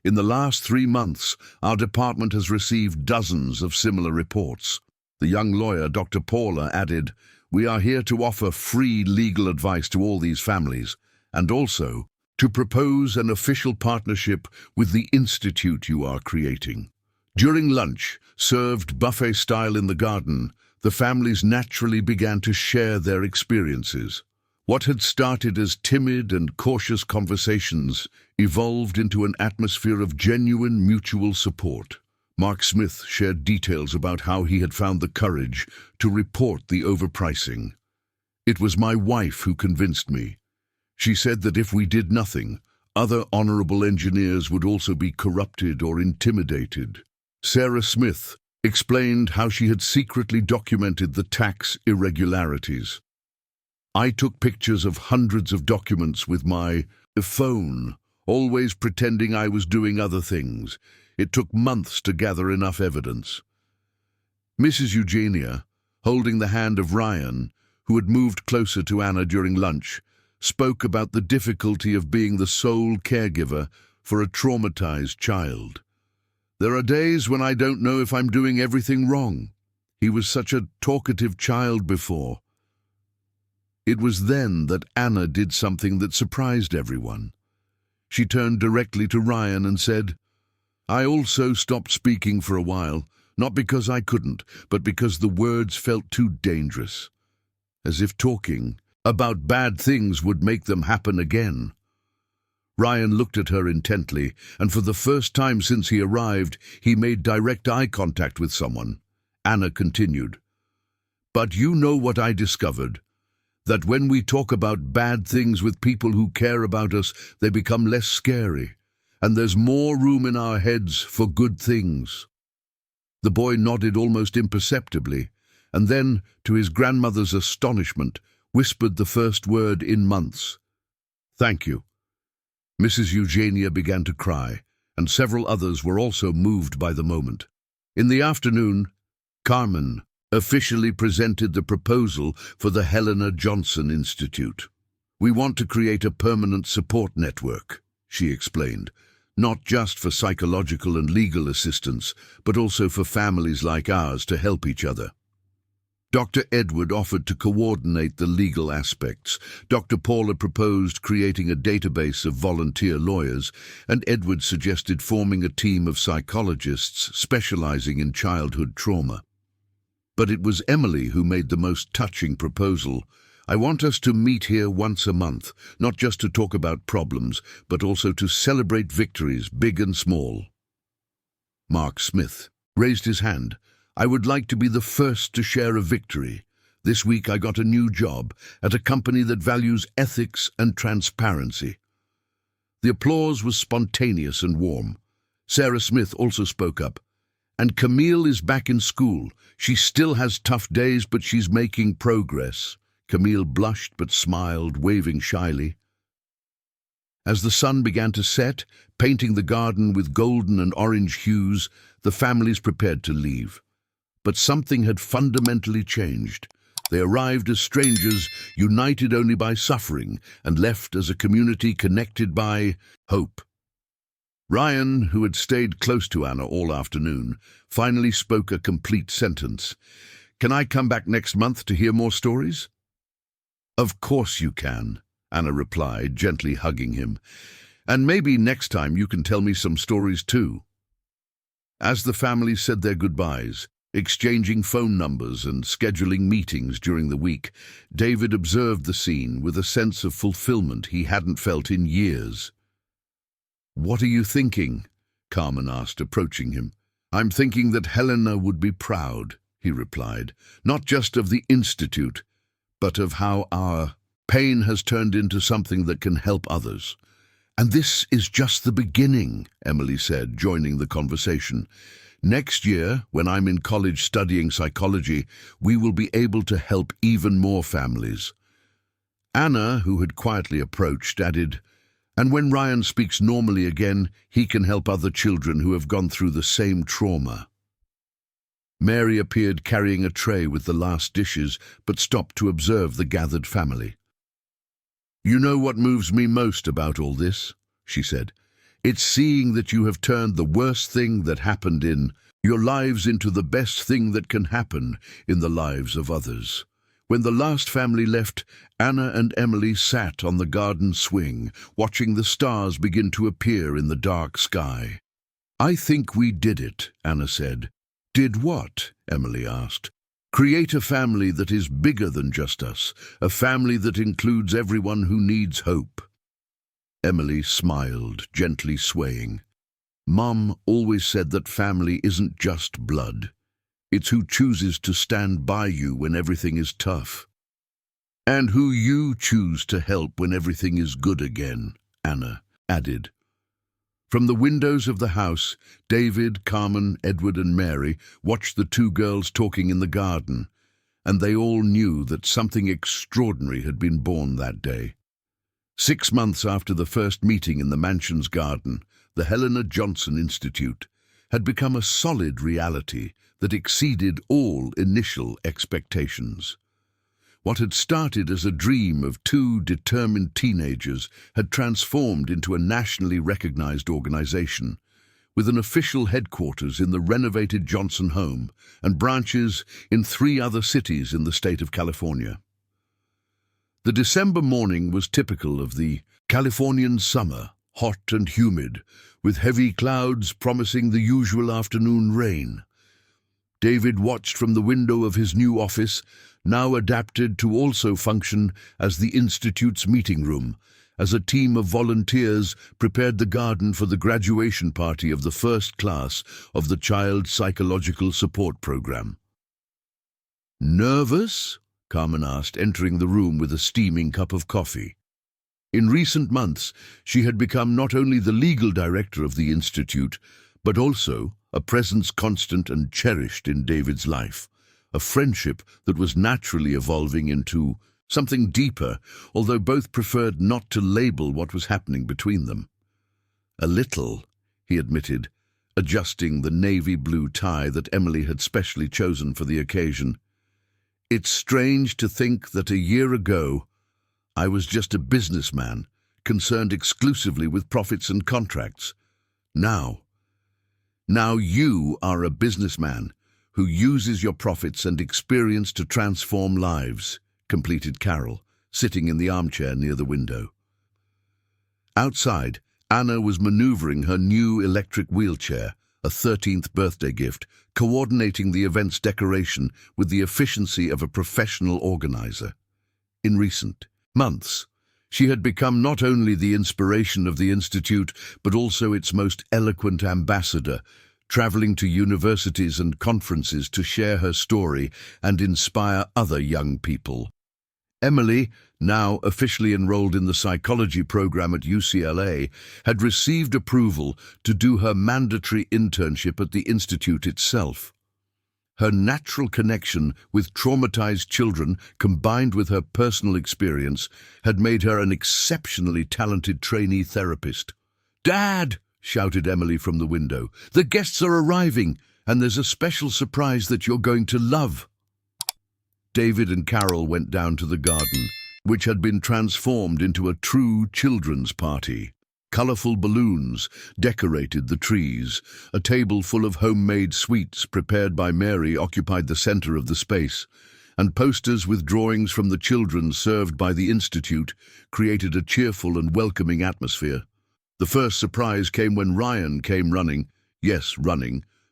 In the last 3 months, our department has received dozens of similar reports." The young lawyer, Dr. Paula, added, "We are here to offer free legal advice to all these families, and also to propose an official partnership with the institute you are creating." During lunch, served buffet-style in the garden, the families naturally began to share their experiences. What had started as timid and cautious conversations evolved into an atmosphere of genuine mutual support. Mark Smith shared details about how he had found the courage to report the overpricing. "It was my wife who convinced me. She said that if we did nothing, other honorable engineers would also be corrupted or intimidated." Sarah Smith explained how she had secretly documented the tax irregularities. "I took pictures of hundreds of documents with my phone, always pretending I was doing other things. It took months to gather enough evidence." Mrs. Eugenia, holding the hand of Ryan, who had moved closer to Anna during lunch, spoke about the difficulty of being the sole caregiver for a traumatized child. "There are days when I don't know if I'm doing everything wrong. He was such a talkative child before." It was then that Anna did something that surprised everyone. She turned directly to Ryan and said, "I also stopped speaking for a while, not because I couldn't, but because the words felt too dangerous. As if talking about bad things would make them happen again." Ryan looked at her intently, and for the first time since he arrived, he made direct eye contact with someone. Anna continued, "But you know what I discovered? That when we talk about bad things with people who care about us, they become less scary, and there's more room in our heads for good things." The boy nodded almost imperceptibly, and then, to his grandmother's astonishment, whispered the first word in months. "Thank you." Mrs. Eugenia began to cry, and several others were also moved by the moment. In the afternoon, Carmen officially presented the proposal for the Helena Johnson Institute. "We want to create a permanent support network," she explained, "not just for psychological and legal assistance, but also for families like ours to help each other." Dr. Edward offered to coordinate the legal aspects. Dr. Paula proposed creating a database of volunteer lawyers, and Edward suggested forming a team of psychologists specializing in childhood trauma. But it was Emily who made the most touching proposal. "I want us to meet here once a month, not just to talk about problems, but also to celebrate victories, big and small." Mark Smith raised his hand. "I would like to be the first to share a victory. This week I got a new job at a company that values ethics and transparency." The applause was spontaneous and warm. Sarah Smith also spoke up. "And Camille is back in school. She still has tough days, but she's making progress." Camille blushed but smiled, waving shyly. As the sun began to set, painting the garden with golden and orange hues, the families prepared to leave. But something had fundamentally changed. They arrived as strangers, united only by suffering, and left as a community connected by hope. Ryan, who had stayed close to Anna all afternoon, finally spoke a complete sentence. "Can I come back next month to hear more stories?" "Of course you can," Anna replied, gently hugging him. "And maybe next time you can tell me some stories too." As the family said their goodbyes, exchanging phone numbers and scheduling meetings during the week, David observed the scene with a sense of fulfillment he hadn't felt in years. "What are you thinking?" Carmen asked, approaching him. "I'm thinking that Helena would be proud," he replied, "not just of the Institute, but of how our pain has turned into something that can help others." "And this is just the beginning," Emily said, joining the conversation. "Next year, when I'm in college studying psychology, we will be able to help even more families." Anna, who had quietly approached, added, "And when Ryan speaks normally again, he can help other children who have gone through the same trauma." Mary appeared carrying a tray with the last dishes, but stopped to observe the gathered family. "You know what moves me most about all this?" she said. "It's seeing that you have turned the worst thing that happened in your lives into the best thing that can happen in the lives of others." When the last family left, Anna and Emily sat on the garden swing, watching the stars begin to appear in the dark sky. "I think we did it," Anna said. "Did what?" Emily asked. "Create a family that is bigger than just us, a family that includes everyone who needs hope." Emily smiled, gently swaying. "Mom always said that family isn't just blood. It's who chooses to stand by you when everything is tough. And who you choose to help when everything is good again," Anna added. From the windows of the house, David, Carmen, Edward and Mary watched the two girls talking in the garden, and they all knew that something extraordinary had been born that day. 6 months after the first meeting in the mansion's garden, the Helena Johnson Institute had become a solid reality that exceeded all initial expectations. What had started as a dream of two determined teenagers had transformed into a nationally recognized organization, with an official headquarters in the renovated Johnson home and branches in 3 other cities in the state of California. The December morning was typical of the Californian summer, hot and humid, with heavy clouds promising the usual afternoon rain. David watched from the window of his new office, now adapted to also function as the Institute's meeting room, as a team of volunteers prepared the garden for the graduation party of the first class of the Child Psychological Support Program. "Nervous?" Carmen asked, entering the room with a steaming cup of coffee. In recent months, she had become not only the legal director of the Institute, but also a presence constant and cherished in David's life, a friendship that was naturally evolving into something deeper, although both preferred not to label what was happening between them. "A little," he admitted, adjusting the navy blue tie that Emily had specially chosen for the occasion. "It's strange to think that a year ago I was just a businessman, concerned exclusively with profits and contracts. Now you are a businessman who uses your profits and experience to transform lives," completed Carol, sitting in the armchair near the window. Outside, Anna was maneuvering her new electric wheelchair, a 13th birthday gift, coordinating the event's decoration with the efficiency of a professional organizer. In recent months, she had become not only the inspiration of the Institute, but also its most eloquent ambassador, traveling to universities and conferences to share her story and inspire other young people. Emily, now officially enrolled in the psychology program at UCLA, had received approval to do her mandatory internship at the Institute itself. Her natural connection with traumatized children, combined with her personal experience, had made her an exceptionally talented trainee therapist. "Dad!" shouted Emily from the window. "The guests are arriving, and there's a special surprise that you're going to love." David and Carol went down to the garden, which had been transformed into a true children's party. Colorful balloons decorated the trees. A table full of homemade sweets prepared by Mary occupied the center of the space, and posters with drawings from the children served by the Institute created a cheerful and welcoming atmosphere. The first surprise came when Ryan came running,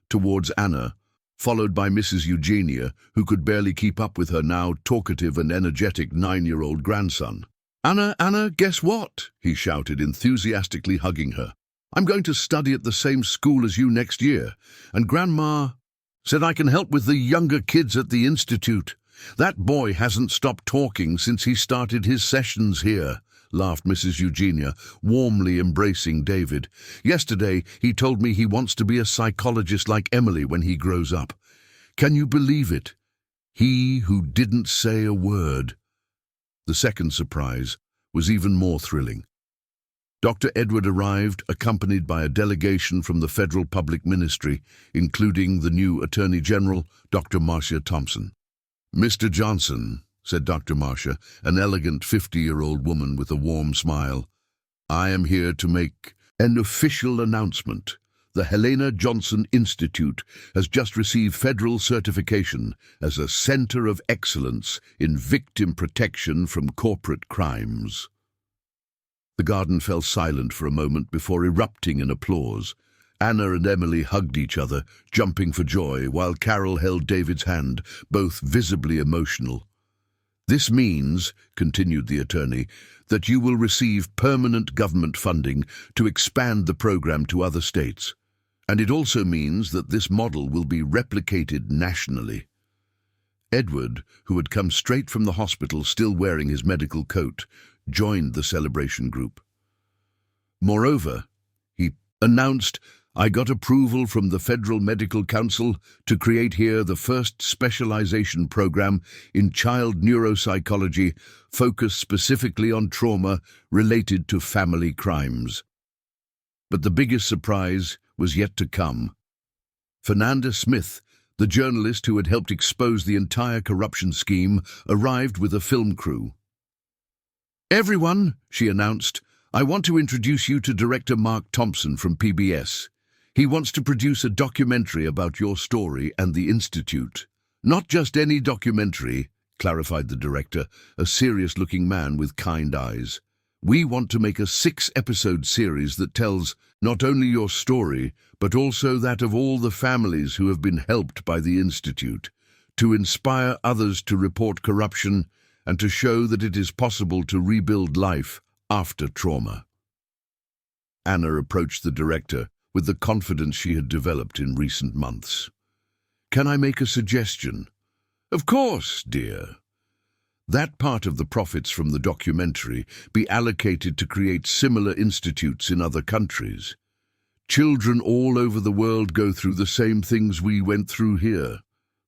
towards Anna, followed by Mrs. Eugenia, who could barely keep up with her now talkative and energetic 9-year-old grandson. Anna, guess what?" he shouted, enthusiastically hugging her. "I'm going to study at the same school as you next year, and Grandma said I can help with the younger kids at the Institute. That boy hasn't stopped talking since he started his sessions here," laughed Mrs. Eugenia, warmly embracing David. "Yesterday, he told me he wants to be a psychologist like Emily when he grows up. Can you believe it? He who didn't say a word." The second surprise was even more thrilling. Dr. Edward arrived, accompanied by a delegation from the Federal Public Ministry, including the new Attorney General, Dr. Marcia Thompson. "Mr. Johnson," said Dr. Marcia, an elegant 50-year-old woman with a warm smile, "I am here to make an official announcement. The Helena Johnson Institute has just received federal certification as a Center of Excellence in Victim Protection from Corporate Crimes." The garden fell silent for a moment before erupting in applause. Anna and Emily hugged each other, jumping for joy, while Carol held David's hand, both visibly emotional. "This means," continued the attorney, "that you will receive permanent government funding to expand the program to other states. And it also means that this model will be replicated nationally." Edward, who had come straight from the hospital still wearing his medical coat, joined the celebration group. "Moreover," he announced, "I got approval from the Federal Medical Council to create here the first specialization program in child neuropsychology focused specifically on trauma related to family crimes." But the biggest surprise was yet to come. Fernanda Smith, the journalist who had helped expose the entire corruption scheme, arrived with a film crew. "Everyone," she announced, "I want to introduce you to director Mark Thompson from PBS. He wants to produce a documentary about your story and the Institute." "Not just any documentary," clarified the director, a serious-looking man with kind eyes. "We want to make a 6-episode series that tells not only your story, but also that of all the families who have been helped by the Institute, to inspire others to report corruption and to show that it is possible to rebuild life after trauma." Anna approached the director with the confidence she had developed in recent months. "Can I make a suggestion?" "Of course, dear." "That part of the profits from the documentary be allocated to create similar institutes in other countries. Children all over the world go through the same things we went through here."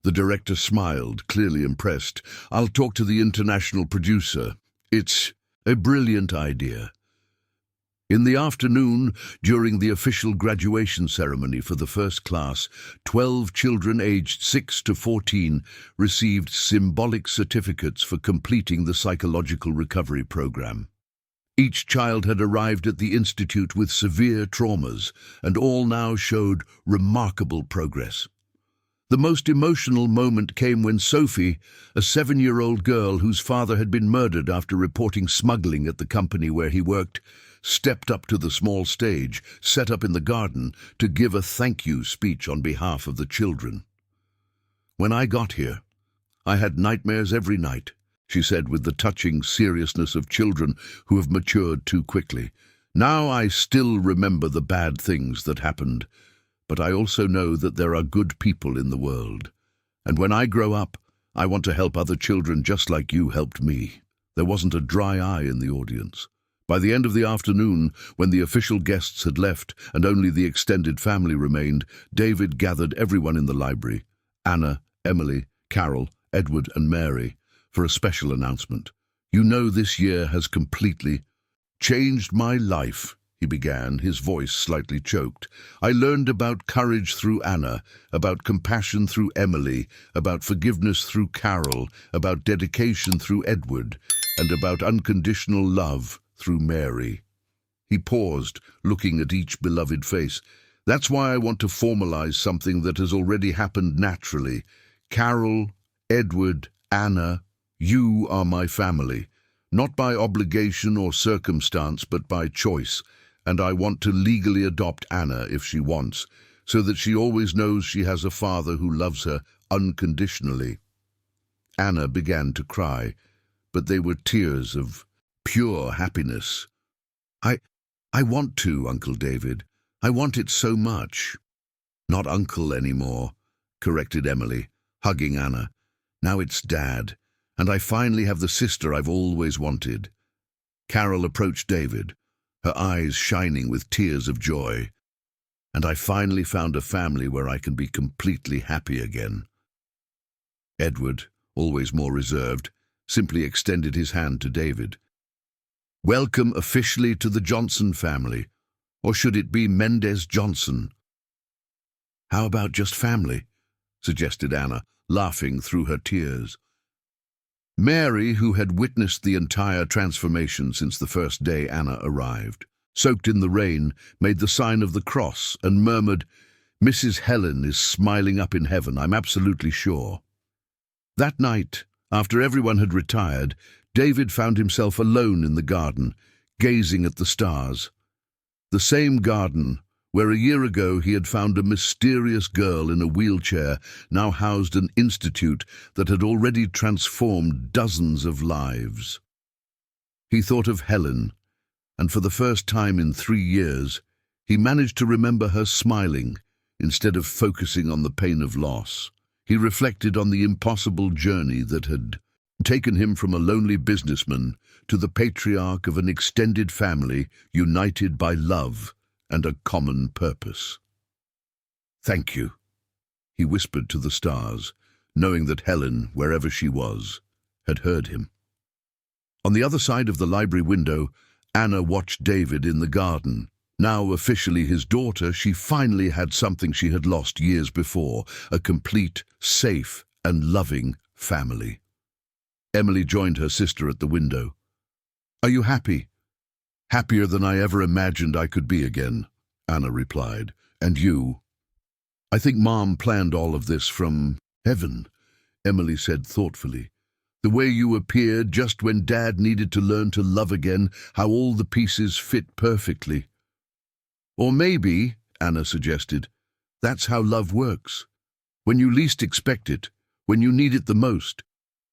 The director smiled, clearly impressed. "I'll talk to the international producer. It's a brilliant idea." In the afternoon, during the official graduation ceremony for the first class, 12 children aged 6 to 14 received symbolic certificates for completing the psychological recovery program. Each child had arrived at the Institute with severe traumas, and all now showed remarkable progress. The most emotional moment came when Sophie, a 7-year-old girl whose father had been murdered after reporting smuggling at the company where he worked, stepped up to the small stage set up in the garden to give a thank you speech on behalf of the children. "When I got here, I had nightmares every night," she said with the touching seriousness of children who have matured too quickly. "Now I still remember the bad things that happened, but I also know that there are good people in the world. And when I grow up, I want to help other children just like you helped me." There wasn't a dry eye in the audience. By the end of the afternoon, when the official guests had left and only the extended family remained, David gathered everyone in the library, Anna, Emily, Carol, Edward and Mary, for a special announcement. "You know, this year has completely changed my life," he began, his voice slightly choked. "I learned about courage through Anna, about compassion through Emily, about forgiveness through Carol, about dedication through Edward, and about unconditional love through Mary." He paused, looking at each beloved face. "That's why I want to formalize something that has already happened naturally. Carol, Edward, Anna, you are my family, not by obligation or circumstance, but by choice. And I want to legally adopt Anna if she wants, so that she always knows she has a father who loves her unconditionally." Anna began to cry, but they were tears of pure happiness. I want to, Uncle David. I want it so much." "Not Uncle anymore," corrected Emily, hugging Anna. "Now it's Dad, and I finally have the sister I've always wanted." Carol approached David, her eyes shining with tears of joy. "And I finally found a family where I can be completely happy again." Edward, always more reserved, simply extended his hand to David. "Welcome officially to the Johnson family, or should it be Mendez-Johnson?" "How about just family?" suggested Anna, laughing through her tears. Mary, who had witnessed the entire transformation since the first day Anna arrived, soaked in the rain, made the sign of the cross and murmured, "Mrs. Helen is smiling up in heaven, I'm absolutely sure." That night, after everyone had retired, David found himself alone in the garden, gazing at the stars. The same garden where a year ago he had found a mysterious girl in a wheelchair now housed an institute that had already transformed dozens of lives. He thought of Helen, and for the first time in 3 years, he managed to remember her smiling instead of focusing on the pain of loss. He reflected on the impossible journey that had taken him from a lonely businessman to the patriarch of an extended family united by love and a common purpose. "Thank you," he whispered to the stars, knowing that Helen, wherever she was, had heard him. On the other side of the library window, Anna watched David in the garden. Now officially his daughter, she finally had something she had lost years before, a complete, safe, and loving family. Emily joined her sister at the window. "Are you happy?" "Happier than I ever imagined I could be again," Anna replied. "And you?" "I think Mom planned all of this from heaven," Emily said thoughtfully. "The way you appeared just when Dad needed to learn to love again, how all the pieces fit perfectly." "Or maybe," Anna suggested, "that's how love works. When you least expect it, when you need it the most,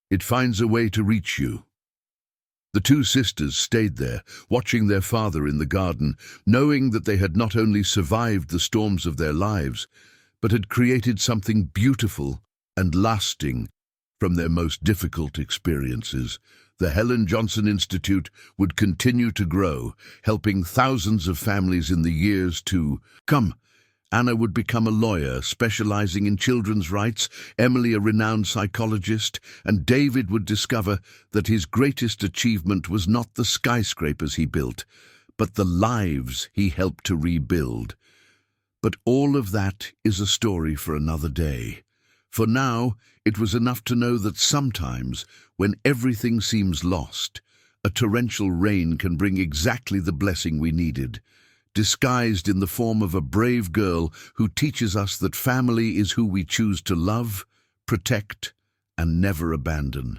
it finds a way to reach you." The two sisters stayed there, watching their father in the garden, knowing that they had not only survived the storms of their lives, but had created something beautiful and lasting from their most difficult experiences. The Helen Johnson Institute would continue to grow, helping thousands of families in the years to come. Anna would become a lawyer, specializing in children's rights, Emily a renowned psychologist, and David would discover that his greatest achievement was not the skyscrapers he built, but the lives he helped to rebuild. But all of that is a story for another day. For now, it was enough to know that sometimes, when everything seems lost, a torrential rain can bring exactly the blessing we needed. disguised in the form of a brave girl who teaches us that family is who we choose to love, protect, and never abandon.